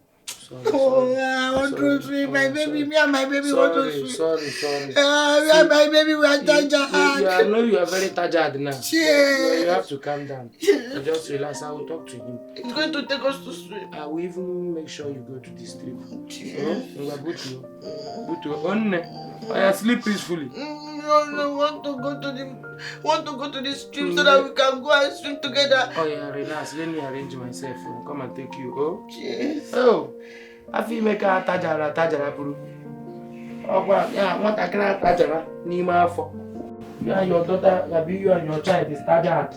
Sorry. I want to swim. My baby, me and my baby want to swim. Sorry. Me and my baby we are tired. I know you are very tired now. Cheers. You have to calm down. Just relax. I will talk to him. It's going to take us to swim. I will even make sure you go to this trip. Cheers. Sleep peacefully. No, want to go to the stream so that we can go and swim together. Oh yeah, relax. Let me arrange myself. I'll come and take you. Oh. Cheers. Oh. I feel make a tajara bro. Oh wow, yeah, what I can tajara. Nima for. You and your daughter, you and your child is tajara.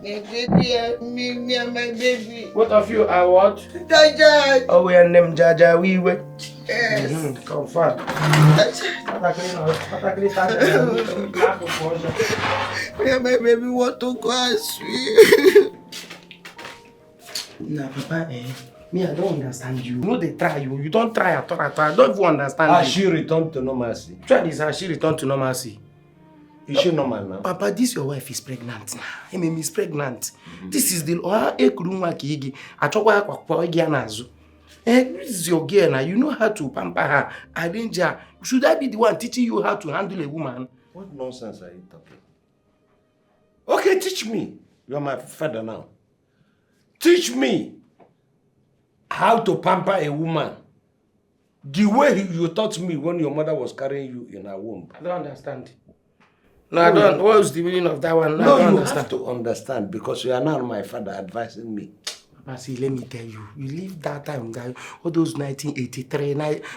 My baby and me and my baby. Both of you are what? Tajara. Oh, we are named Jaja. We were. Yes. Confirm. Me and my baby want to go and swim. Nah, Papa, me, I don't understand you. You know they try you. You don't try at all. I don't even understand Has she returned to normalcy? Try this. Has she returned to normalcy? Is she normal now? Papa, this your wife is pregnant now. Is pregnant. This is the this is your girl now. You know how to pamper her, arrange her. Should I be the one teaching you how to handle a woman? What nonsense are you talking? Okay, teach me. You are my father now. Teach me how to pamper a woman. The way you taught me when your mother was carrying you in her womb. I don't understand. No, I don't. What was the meaning of that one? No, you have to understand because you are now my father advising me. Papa, see, let me tell you. You live that time, that all those 1983,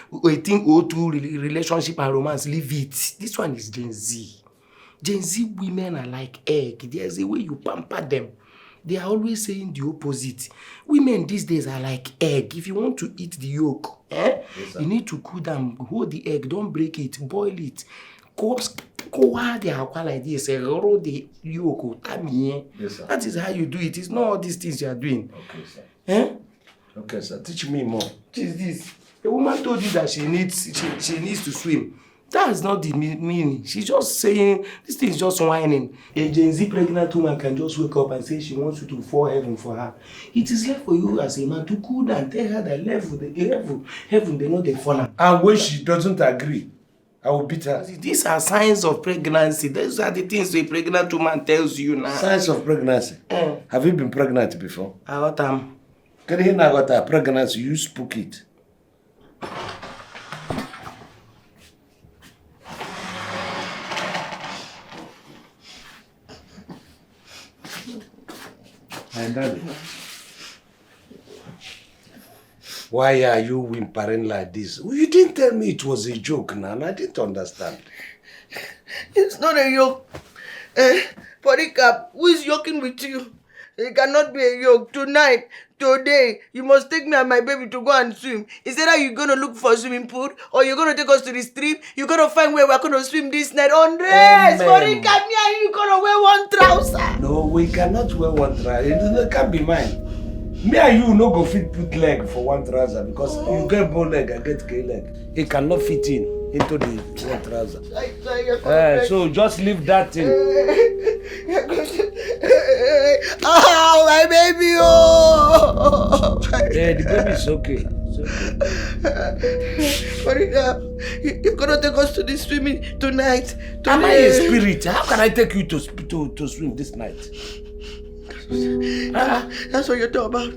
1802 relationship and romance, leave it. This one is Gen Z. Gen Z women are like egg. There's a way you pamper them. They are always saying the opposite. Women these days are like egg. If you want to eat the yolk, yes, you need to cool down, hold the egg, don't break it, boil it. Go like this, roll the yolk. Yes, sir. That is how you do it. It's not all these things you are doing. Okay, sir. Okay, sir. Teach me more. What is this? A woman told you that she needs to swim. That's not the meaning. She's just saying, this thing is just whining. A Gen Z pregnant woman can just wake up and say she wants you to fall heaven for her. It is left for you as a man to cool down, tell her that heaven, they know they fall. And when she doesn't agree, I will beat her. These are signs of pregnancy. Those are the things a pregnant woman tells you now. Signs of pregnancy? Have you been pregnant before? I got them. Can you not got a pregnancy? You spook it. My daddy. Why are you whimpering like this? You didn't tell me it was a joke, Nan. I didn't understand. It's not a yoke. Polycarp, who is yoking with you? It cannot be a yoke. Tonight, today, you must take me and my baby to go and swim. Is that how you're going to look for a swimming pool? Or you're going to take us to the stream? You're going to find where we're going to swim this night? Andres, Polycarp, me and you going to wear one trouser. No, we cannot wear one trouser. It can't be mine. Me and you no go fit put leg for one trouser because you get bow leg, I get gay leg. It cannot fit into the one trouser. So just leave that thing. Oh, my baby! Oh! Yeah, the baby is okay. Monica, you're gonna take us to the swimming tonight. Am I a spirit? How can I take you to swim this night? That's what you're talking about.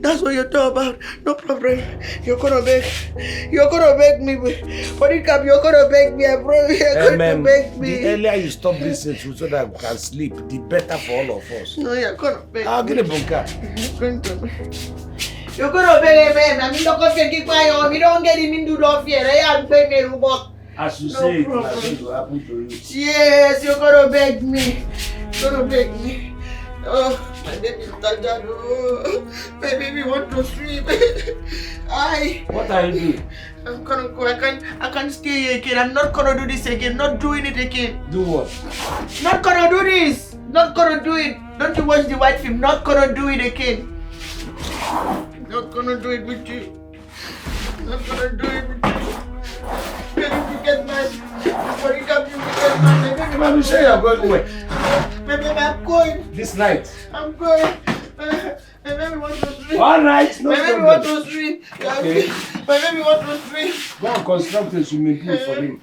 That's what you're talking about. No problem. You're gonna beg me. Monica, you're gonna beg me, bro. You're going to beg me. The earlier you stop listening to so that we can sleep, the better for all of us. No, you're gonna beg I'll get a bunker. You're gonna beg me. I mean, don't keep quiet. We don't get him into the fear. I am begging you. As you say, it's going to happen to you. Yes, you're gonna beg me. You're gonna beg me. Oh, my name is Tata. Oh, my baby want to swim. What are you doing? I'm gonna go. I can't stay here again. I'm not gonna do this again. Not doing it again. Do what? Not gonna do this. Not gonna do it. Don't you watch the white film? Not gonna do it again. Not gonna do it with you. Not gonna do it with you. You get mad. Before you come, you get mad. I'm sure you're going away. Baby, I'm going. This night. I'm going. My baby wants to sleep. All right, no My baby problem. wants to sleep. Okay. My baby wants to sleep. Go and construct a swimming pool for him.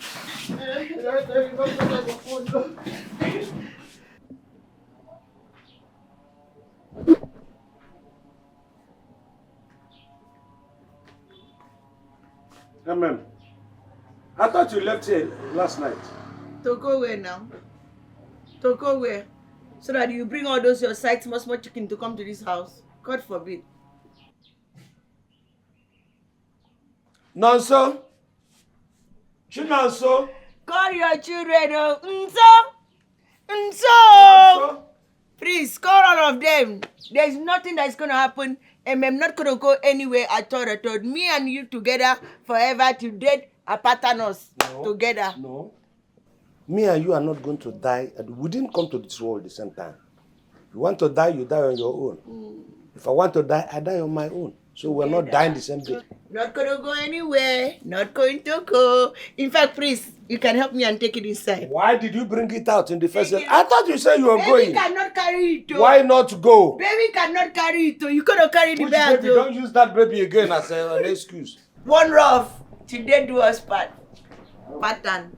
Come on. I thought you left here last night. To go where now? To go where? So that you bring all those your sight small chicken to come to this house. God forbid. Nonso. Chinonso. Call your children. Nso. Please call all of them. There's nothing that's gonna happen. And I'm not gonna go anywhere at all. Me and you together forever to dead apart us together. No. Me and you are not going to die. We didn't come to this world at the same time. If you want to die, you die on your own. If I want to die, I die on my own. So we're not dying the same day. Not gonna go anywhere. Not going to go. In fact, please, you can help me and take it inside. Why did you bring it out in the first place? I thought you said you were Baby going. cannot carry it. Why not go? Baby cannot carry it. You cannot carry the Which bag. baby? Don't use that baby again as an excuse. One rough. Today do us part. Pattern.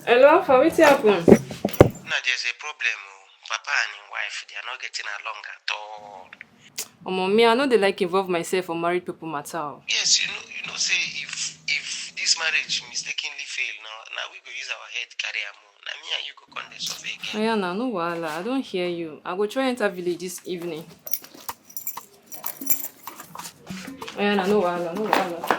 Hello, for what happened? No, there's a problem. Papa and his wife, they are not getting along at all. Me, I know they like involve myself for married people matter. Yes, you know, say if this marriage mistakenly fail, now we go use our head carry am. Now me and you go come dey suffer again. Ayana, no wahala. I don't hear you. I go try enter village this evening. Ayana, no wahala, no wahala.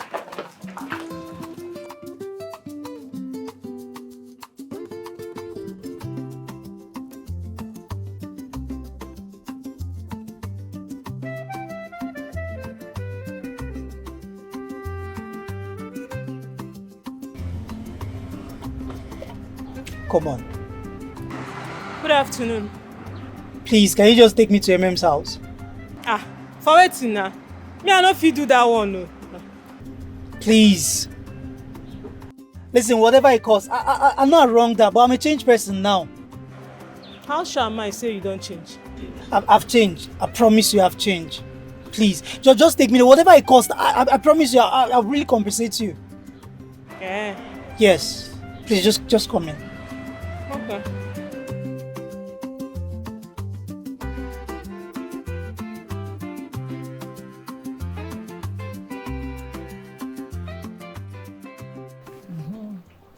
Come on. Good afternoon. Please, can you just take me to MM's house? For waiting now. Me, I no fit do that one, no. Please. Listen, whatever it costs, I'm not wrong there, but I'm a changed person now. How sure am I say you don't change? I've changed. I promise you I've changed. Please, just take me there. Whatever it costs, I promise you I'll really compensate you. Yeah. Yes. Please, just come in. Okay.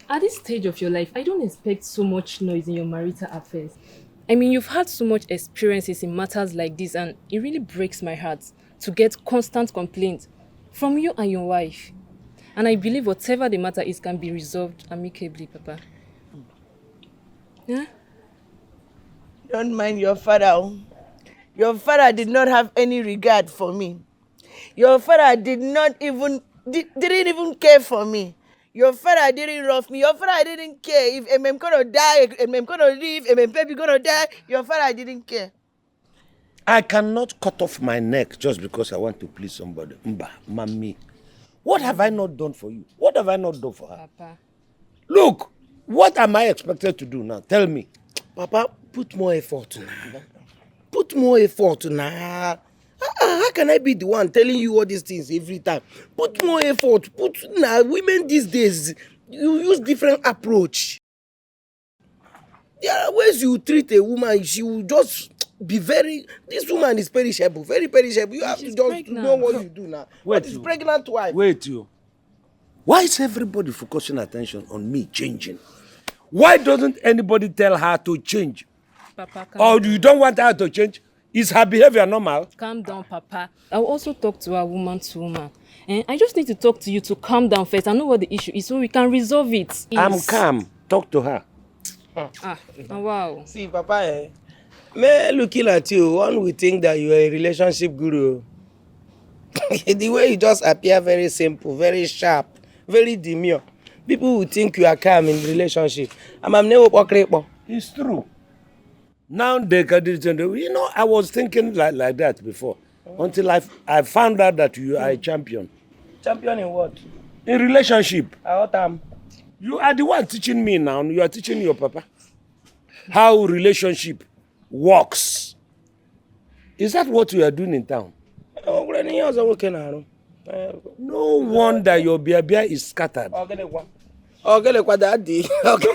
At this stage of your life, I don't expect so much noise in your marital affairs. I mean, you've had so much experiences in matters like this, and it really breaks my heart to get constant complaints from you and your wife. And I believe whatever the matter is can be resolved amicably, Papa. Yeah? Don't mind your father. Your father did not have any regard for me. Your father didn't even care for me. Your father didn't love me. Your father didn't care if I'm gonna die, I'm gonna live, baby gonna die. Your father didn't care. I cannot cut off my neck just because I want to please somebody. Mba, mommy. What have I not done for you? What have I not done for her? Papa. Look, what am I expected to do now? Tell me. Papa, put more effort now. Put more effort now. How can I be the one telling you all these things every time? Put more effort. Women these days, you use different approach. There are ways you treat a woman, she will just be this woman is perishable, very perishable. You have to just know what you do now. What is pregnant wife? Wait, you. Why is everybody focusing attention on me changing? Why doesn't anybody tell her to change? Papa, Or you don't want her to change? Is her behavior normal? Calm down, Papa. I'll also talk to her woman to woman. I just need to talk to you to calm down first. I know what the issue is so we can resolve it. I'm calm. Talk to her. Wow. See, Papa, me looking at you, one would think that you are a relationship guru. The way you just appear very simple, very sharp, very demure. People would think you are calm in relationship. It's true. Now they can, I was thinking like that before. Until I found out that you are a champion. Champion in what? In relationship. What time? You are the one teaching me now. You are teaching your papa how relationship works. Is that what you are doing in town? No wonder your beer is scattered. Look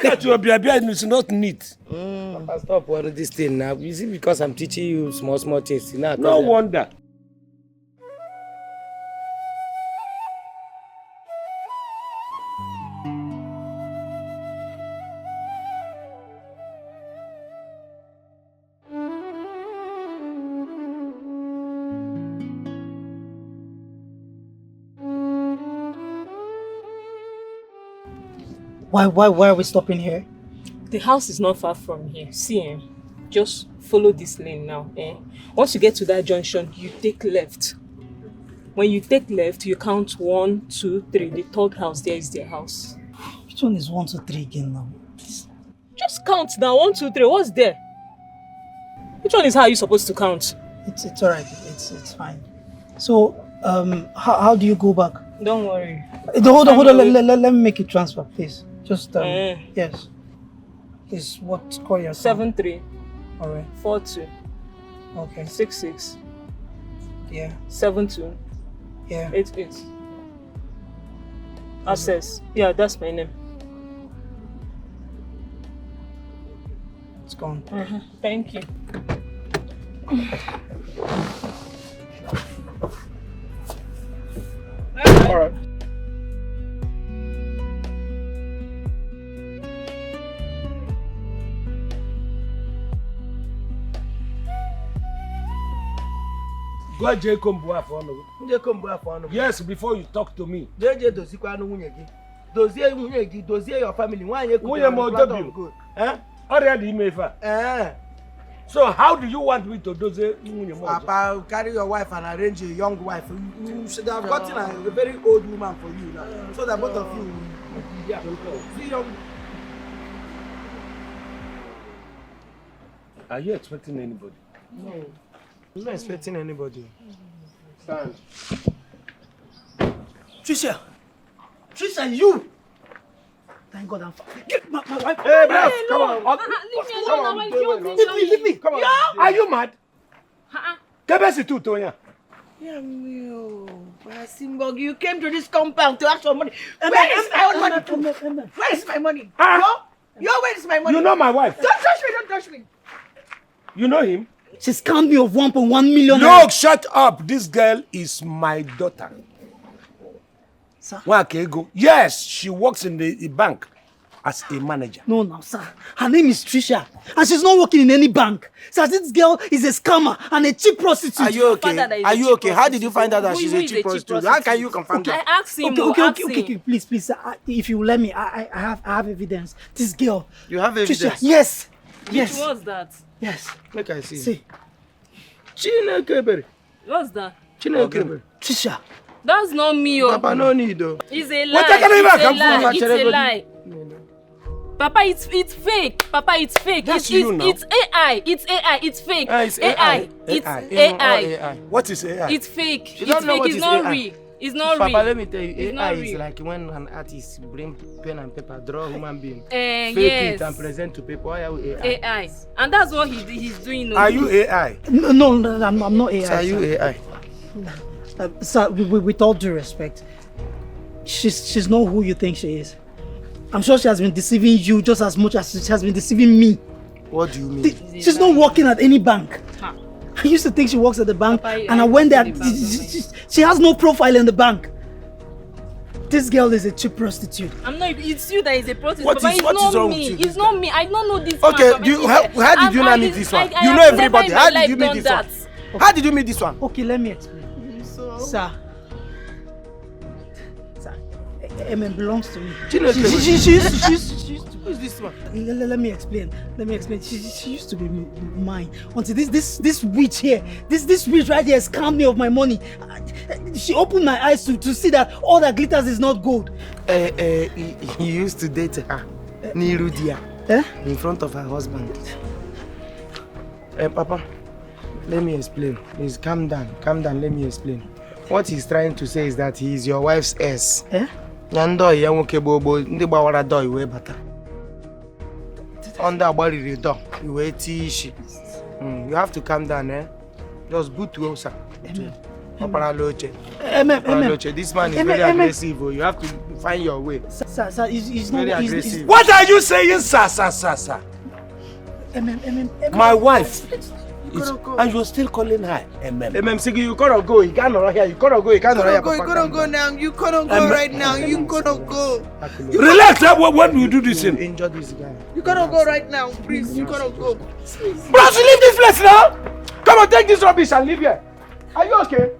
at your beer, it's not neat. Papa, stop all this thing now. You see, because I'm teaching you small things. No wonder. Why are we stopping here? The house is not far from here. See, just follow this lane now. Once you get to that junction, you take left. When you take left, you count 1, 2, 3. The third house there is their house. Which one is 1, 2, 3 again now? Just count now. 1, 2, 3. What's there? Which one is how you supposed to count? It's alright. It's fine. So, how do you go back? Don't worry. Hold on. Let me make a transfer, please. Just yes. Is what call your 7-3. All right. 4-2. Okay. 6-6. Yeah. 7-2. Yeah. 8-8. Access. Yeah, that's my name. It's gone. Thank you. All right. Go Yes, before you talk to me. Dozie your family. So how do you want me to do Papa, carry your wife and arrange a young wife. You should have gotten a very old woman for you now, so that both of you see young. Are you expecting anybody? No, I'm not expecting anybody. Stand. Trisha, you. Thank God I'm fine. Get my wife. Hey, bro, come on. Leave me. Come on. Are you mad? Yeah, Simbog, you came to this compound to ask for money. Where is my own money? Where is my money? Where is my money? You know my wife. Don't touch me. You know him? She scammed me of 1.1 million. Look, shut up. This girl is my daughter. Sir? Yes, she works in the bank as a manager. No, sir. Her name is Trisha, and she's not working in any bank. Sir, this girl is a scammer and a cheap prostitute. Are you okay? How did you find out that she's a cheap prostitute? How can you confirm that? I asked him. Okay. Please. Sir, if you let me, I have evidence. This girl. You have evidence? Trisha, yes. Which was that? Yes. Make I see. See. What's that? Trisha. That's not me. Papa, no need though. It's a lie. It's a lie. Papa, it's fake. Papa, it's fake. That's you now. It's AI. It's AI. It's fake. It's AI. It's AI. What is AI? It's fake. You It's don't know fake. what It's is not AI. real. It's not real. Papa, let me tell you, It's AI not is real. like when an artist bring pen and paper, draw a human being, fake Yes. it and present to people. Why are we AI? AI. And that's what he's doing. Are you AI? No, I'm not AI. So are you sir. AI? Sir, with all due respect, she's not who you think she is. I'm sure she has been deceiving you just as much as she has been deceiving me. What do you mean? She's not working at any bank. Huh. I used to think she works at the bank, Papa, and I went there. She has no profile in the bank. This girl is a cheap prostitute. I'm not. It's you that is a prostitute. What Papa, is- it's what not is wrong me. with you? It's not me. I don't know this Okay, man. do you, how did you not meet this one? You know everybody. How did you meet this one? How did you meet this one? Okay, let me explain. Sir, Emen belongs to me. She used to. Who is this one? Let me explain. She used to be mine until this witch here, this witch right here scammed me of my money. She opened my eyes to see that all that glitters is not gold. He used to date her, Nirudia, in front of her husband. Papa, let me explain. Please calm down. Let me explain. What he's trying to say is that he is your wife's ex. Nyando ya nwoke bobo ndị gbawara door iwe bata. Onda agbariri door iwe ti ishi. You have to calm down, Just boot to us. This man is very aggressive. You have to find your way. Sir, he's not very aggressive. What are you saying, sir? My wife. And you're still calling her Sigi, you gotta go. You can't here. You gotta go. You can't here. You gotta go now. You gotta go right now. You gotta go. Relax. When do you do this thing? Enjoy this guy. You gotta go right now, please. You gotta go. Bros, leave this place now. Come on, take this rubbish and leave here. Are you okay?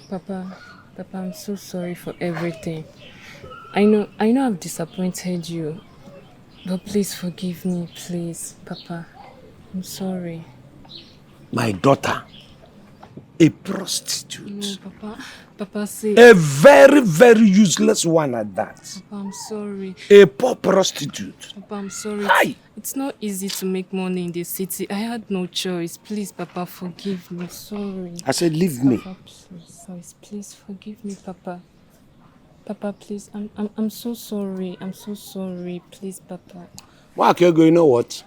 Papa, I'm so sorry for everything. I know I've disappointed you, but please forgive me, please, Papa. I'm sorry. My daughter, a prostitute. No, Papa, say. A very, very useless one at that. Papa, I'm sorry. A poor prostitute. Papa, I'm sorry. Hi. It's not easy to make money in the city. I had no choice. Please, Papa, forgive me. Sorry. I said, leave me. Papa, please forgive me, Papa. Papa, please. I'm so sorry. I'm so sorry. Please, Papa. Wakego, you know what?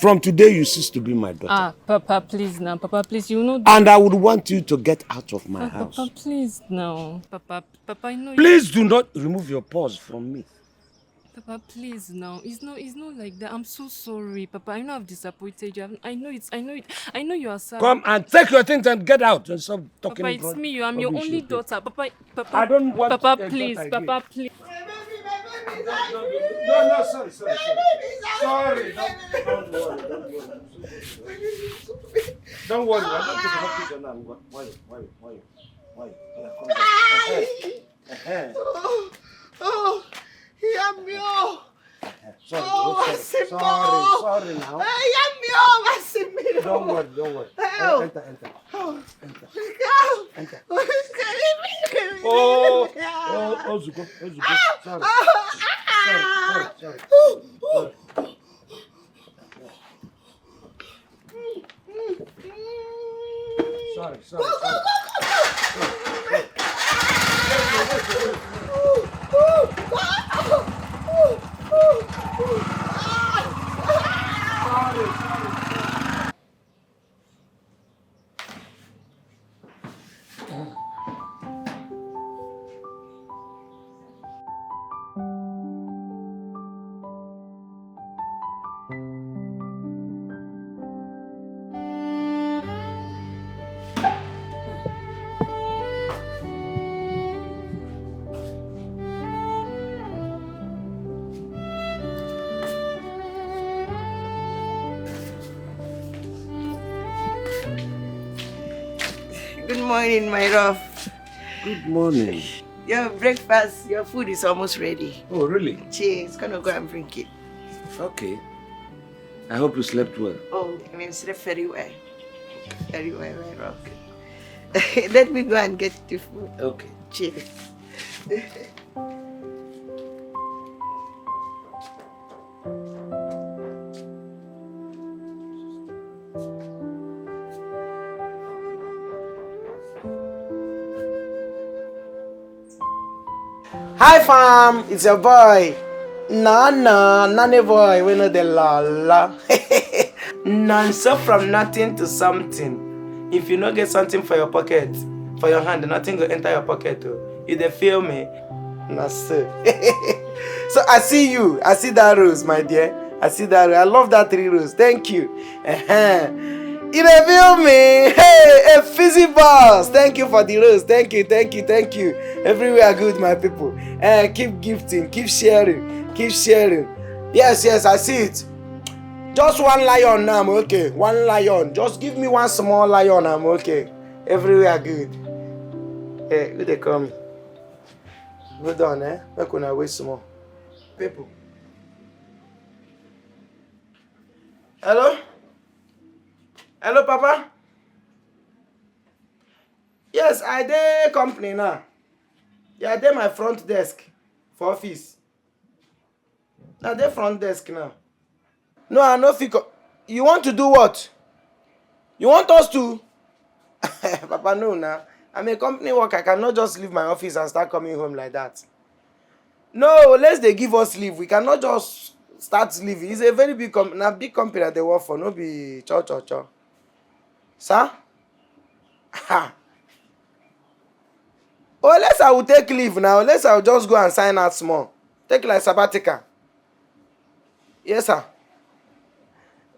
From today, you cease to be my daughter. Papa, please now. Papa, please, you know. And I would want you to get out of my house. Papa, please now. Papa, I know. Please do not remove your paws from me. Papa, please now. It's not like that. I'm so sorry, Papa. I know I've disappointed you. I know it. I know you are sorry. Come and take your things and get out and stop talking. Papa, it's me. I'm your only daughter. Papa. I don't want. Papa, please. Papa, please. No, sorry. Sorry, don't worry. I don't take a hospital now. Why? Oh, Yamio. Sorry now. Yamio, Don't worry. Enter. Oh, Zuko. Sorry. Sorry. Good morning, my love. Good morning. Your breakfast, your food is almost ready. Oh, really? Cheers. Gonna go and bring it. Okay. I hope you slept well. Oh, I slept very well. Very well, my love. Let me go and get the food. Okay. Cheers. Hi fam, it's your boy. Nanny boy, we know the la la. So from nothing to something. If you don't get something for your pocket, for your hand, nothing will enter your pocket. You dey feel me? Nah, so. So I see you. I see that rose, my dear. I see that. I love that 3 rose. Thank you. You dey feel me? Hey, a fizzy boss. Thank you for the rose. Thank you. Everywhere good, my people. Keep gifting, keep sharing, keep sharing. Yes, I see it. Just 1 lion now, I'm okay. 1 lion. Just give me 1 small lion, I'm okay. Everywhere good. Hey, who they come? Hold on, Make una wait some more. People. Hello? Hello, Papa? Yes, I dey company now. Yeah, I dey my front desk for office. I dey front desk now. No, I no fit. You want to do what? You want us to? Papa, no, now. I'm a company worker. I cannot just leave my office and start coming home like that. No, unless they give us leave. We cannot just start leaving. It's a very big company. Now, big company that they work for. No be cho. Sir? Oh, unless I will take leave now. Unless I will just go and sign out small. Take like sabbatical. Yes, sir.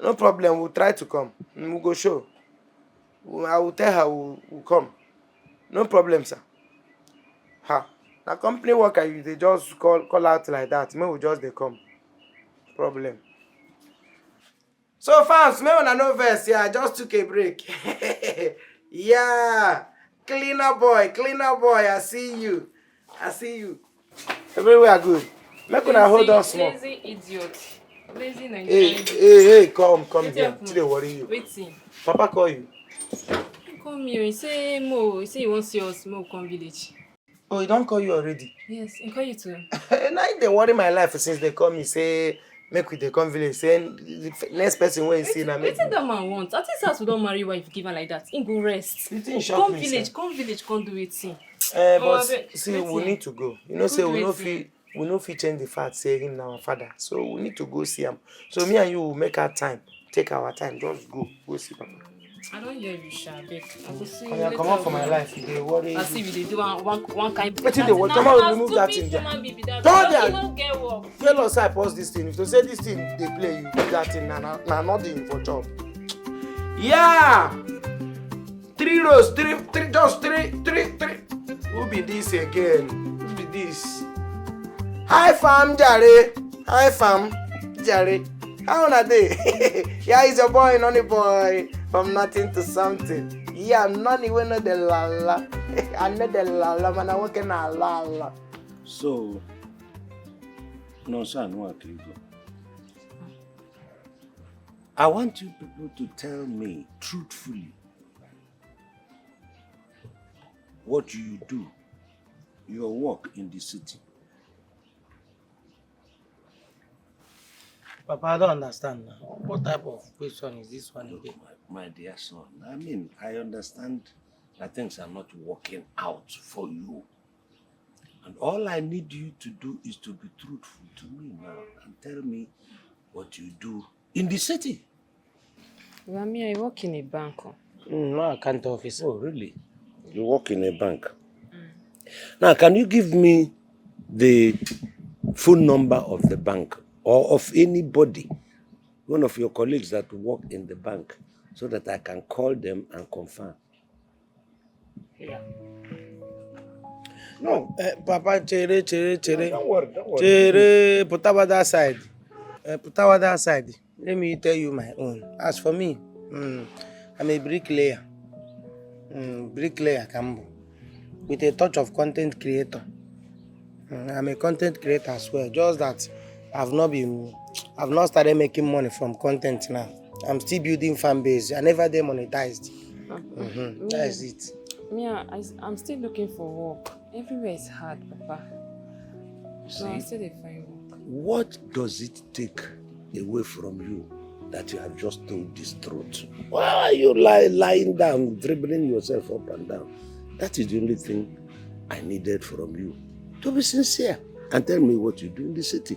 No problem. We'll try to come. We'll go show. I will tell her we'll come. No problem, sir. The company worker, they just call out like that. Maybe we just they come. Problem. So fans, maybe on no verse. Yeah, I just took a break. Yeah. Cleaner boy. I see you. Everywhere good. Make una hold on small. Lazy idiot. Lazy Nigerian. Hey, come here. Today worry you. Waiting. Papa call you. Come here. He say he wants see us Mo come village. Oh, he don't call you already? Yes, he call you too. Now they worry my life since they call me, say, make we they come village. Say, the next person where you see now. What that man want? At least us we don't marry wife give her like that. He go rest. You think shock me, come village, come do it. But see, we need to go. You know, say we no fit change the fact say him now our father. So we need to go see him. So me and you will make our time. Take our time. Just go see Papa. I don't hear you, Shabek. I go see you. Come out for my life. They worry. I see you. They do one kind. But they will come out and remove that thing. Don't get work. Tell us I pause this thing. If you say this thing they play, you do that thing. Nah, nothing for job. Yeah. 3 rows. 3. Just 3. Who be this again? Who be this? Hi fam, Jare. How are they? Yeah, it's your boy, Nonny boy. From nothing to something. Yeah, Nonny, we know the la. I know the la, man. I work in a la. So, no, sir, no, I want you people to tell me truthfully what you do, your work in the city. Papa, I don't understand now. What type of question is this one again? My dear son, I mean, I understand that things are not working out for you. And all I need you to do is to be truthful to me now and tell me what you do in the city. Rami, I work in a bank. No, I can't office. Oh, really? You work in a bank? Now, can you give me the phone number of the bank or of anybody, one of your colleagues that work in the bank, so that I can call them and confirm? Yeah. No, Papa, chere. Don't worry. Chere, put our that side. Let me tell you my own. As for me, I'm a bricklayer. Bricklayer, Cambo. With a touch of content creator. I'm a content creator as well. Just that I've not started making money from content now. I'm still building fan base. I never demonetized. That's it. I'm still looking for work. Everywhere is hard, Papa. So I still find work. What does it take away from you that you have just told this truth? Why are you lying down, dribbling yourself up and down? That is the only thing I needed from you. To be sincere and tell me what you do in the city.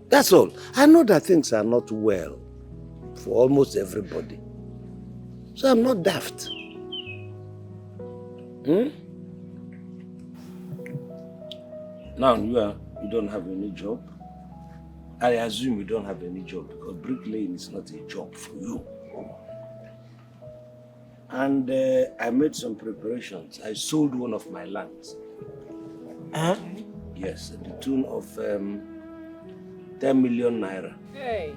That's all. I know that things are not well for almost everybody. So I'm not daft. Now you don't have any job. I assume you don't have any job because bricklaying is not a job for you. And I made some preparations. I sold one of my lands. Huh? Yes, at the tune of 10 million naira. Hey.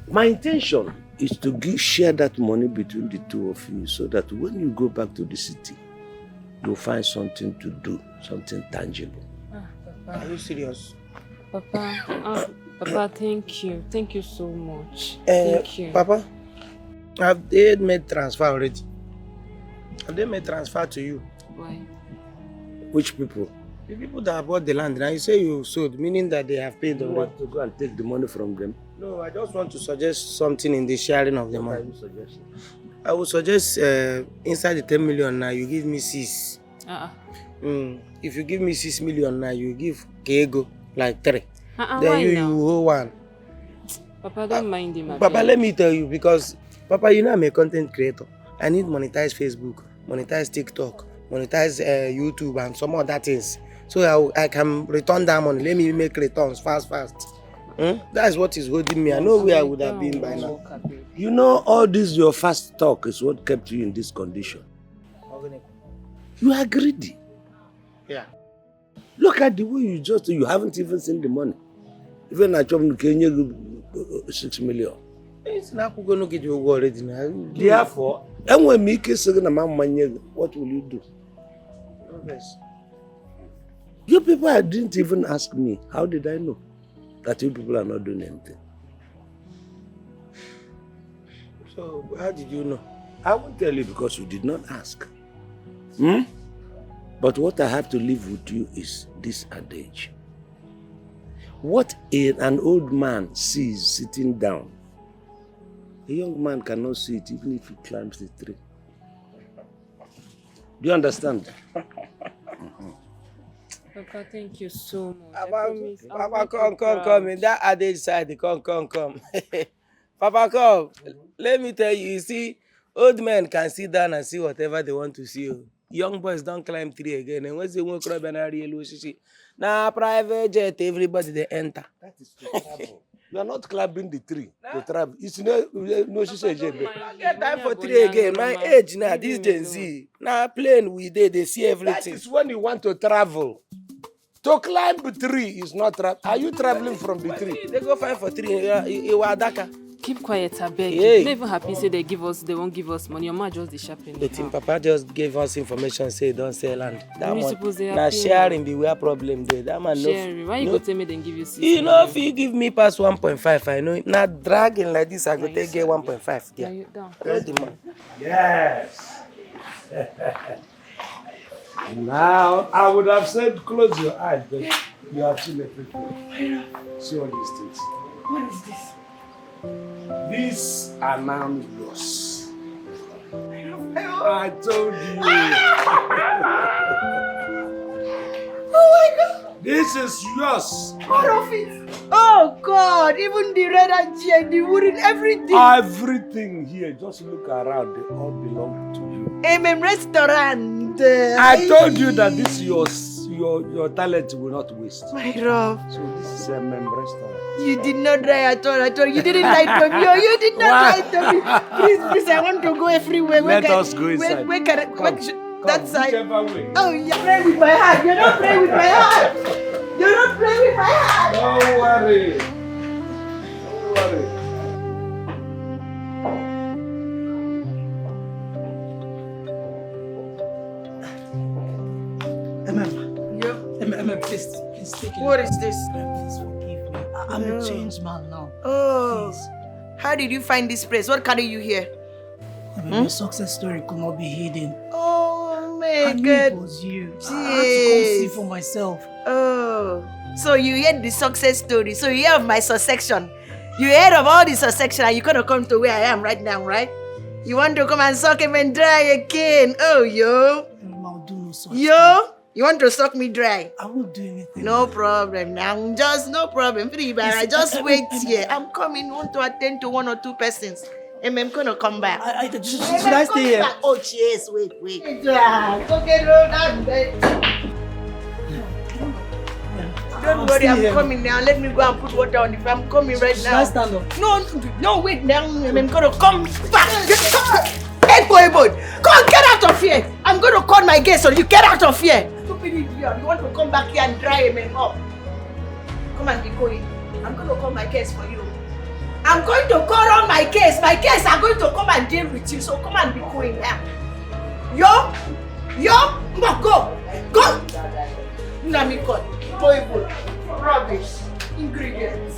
My intention is to share that money between the two of you so that when you go back to the city, you'll find something to do, something tangible. Are you serious? Papa, Papa, thank you. Thank you so much. Thank you. Papa, have they made transfer already? Have they made transfer to you? Why? Which people? The people that bought the land. Now you say you sold, meaning that they have paid already. You want to go and take the money from them? No, I just want to suggest something in the sharing of the money. What are you suggesting? I would suggest inside the 10 million now, you give me 6. If you give me 6 million now, you give Kego like 3. Then you hold 1. Papa, don't mind him. Papa, let me tell you, because Papa, you know I'm a content creator. I need monetize Facebook, monetize TikTok, monetize YouTube and some other things. So I can return that money. Let me make returns fast. That's what is holding me. I know where I would have been by now. You know, all this your fast talk is what kept you in this condition. You are greedy. Yeah. Look at the way you haven't even seen the money. Even I told you 6 million. It's not going to get you already now. Therefore, and when me kissing a man, what will you do? You people didn't even ask me. How did I know that you people are not doing anything? So, how did you know? I won't tell you because you did not ask. But what I have to leave with you is this adage. What an old man sees sitting down, a young man cannot see it even if he climbs the tree. Do you understand? Papa, thank you so much. Papa, come. In that adage side, come. Papa, come. Let me tell you, see, old men can sit down and see whatever they want to see. Young boys don't climb tree again. And once they won't climb an area, now private jet, everybody they enter. That is to travel. You are not climbing the tree to travel. It's no, she said, I get time for tree again. My age now, this Gen Z. Now plane we they see everything. That is when you want to travel. To climb the tree is not travel. Are you traveling from the tree? They go find for tree. Iwadaka. Keep quiet, I beg. Hey. I'm not even happy say they won't give us money. Your man just the sharpening. The team Papa just gave us information, say don't sell land. That one, now sharing be where problem there. That man sharing. Why you go tell me then give you 6? You know if you give me past 1.5, I know. Now dragging like this, I go take get 1.5. Yeah. You down. The man. Yes. Now I would have said close your eyes, but you have seen everything. See all these things. What is this? These are now yours. I told you. Oh my God! This is yours. All of it. Oh God! Even the red and chair, the wooden, everything. Everything here. Just look around. They all belong to you. Restaurant. I told you that this your talent will not waste. My love. So this is a restaurant. You did not lie at all. You didn't lie to me. You did not lie to me. Please, I want to go everywhere. Let us go inside. That side. Whichever way. Oh, you're playing with my heart. You're not playing with my heart. You're not playing with my heart. Don't worry. Don't worry. Please take it. What is this? Please forgive me. I'm a changed man now. Oh. Please. How did you find this place? What carried you here? Your success story could not be hidden. Oh my I knew God. it was you. Jeez. I had to come see for myself. Oh. So you heard the success story. So you hear of my succession. You heard of all the succession and you're gonna come to where I am right now, right? You want to come and suck him and dry again. Oh, yo. I'll do no such Yo, you want to suck me dry? I won't do anything. No problem. Now, just no problem. Free, but I just wait here. I'm coming. Want to attend to 1 or 2 persons. And I'm gonna come back. Should I stay here? Back. Oh, cheers. Wait. Okay, roll down bed. Don't worry, I'm coming now. Let me go and put water on it. I'm coming right now. Should I stand up? No, wait now. I'm gonna come back. Hey, boy, come get out of here. I'm gonna call my guest on you. Get out of here. Stupid idiot. You want to come back here and dry him up? Come and be going. I'm gonna call my guest for you. I'm going to call on my guests. My guests are going to come and deal with you. So come and be going now. Yo, go. Namikon, boy, rubbish, ingredients.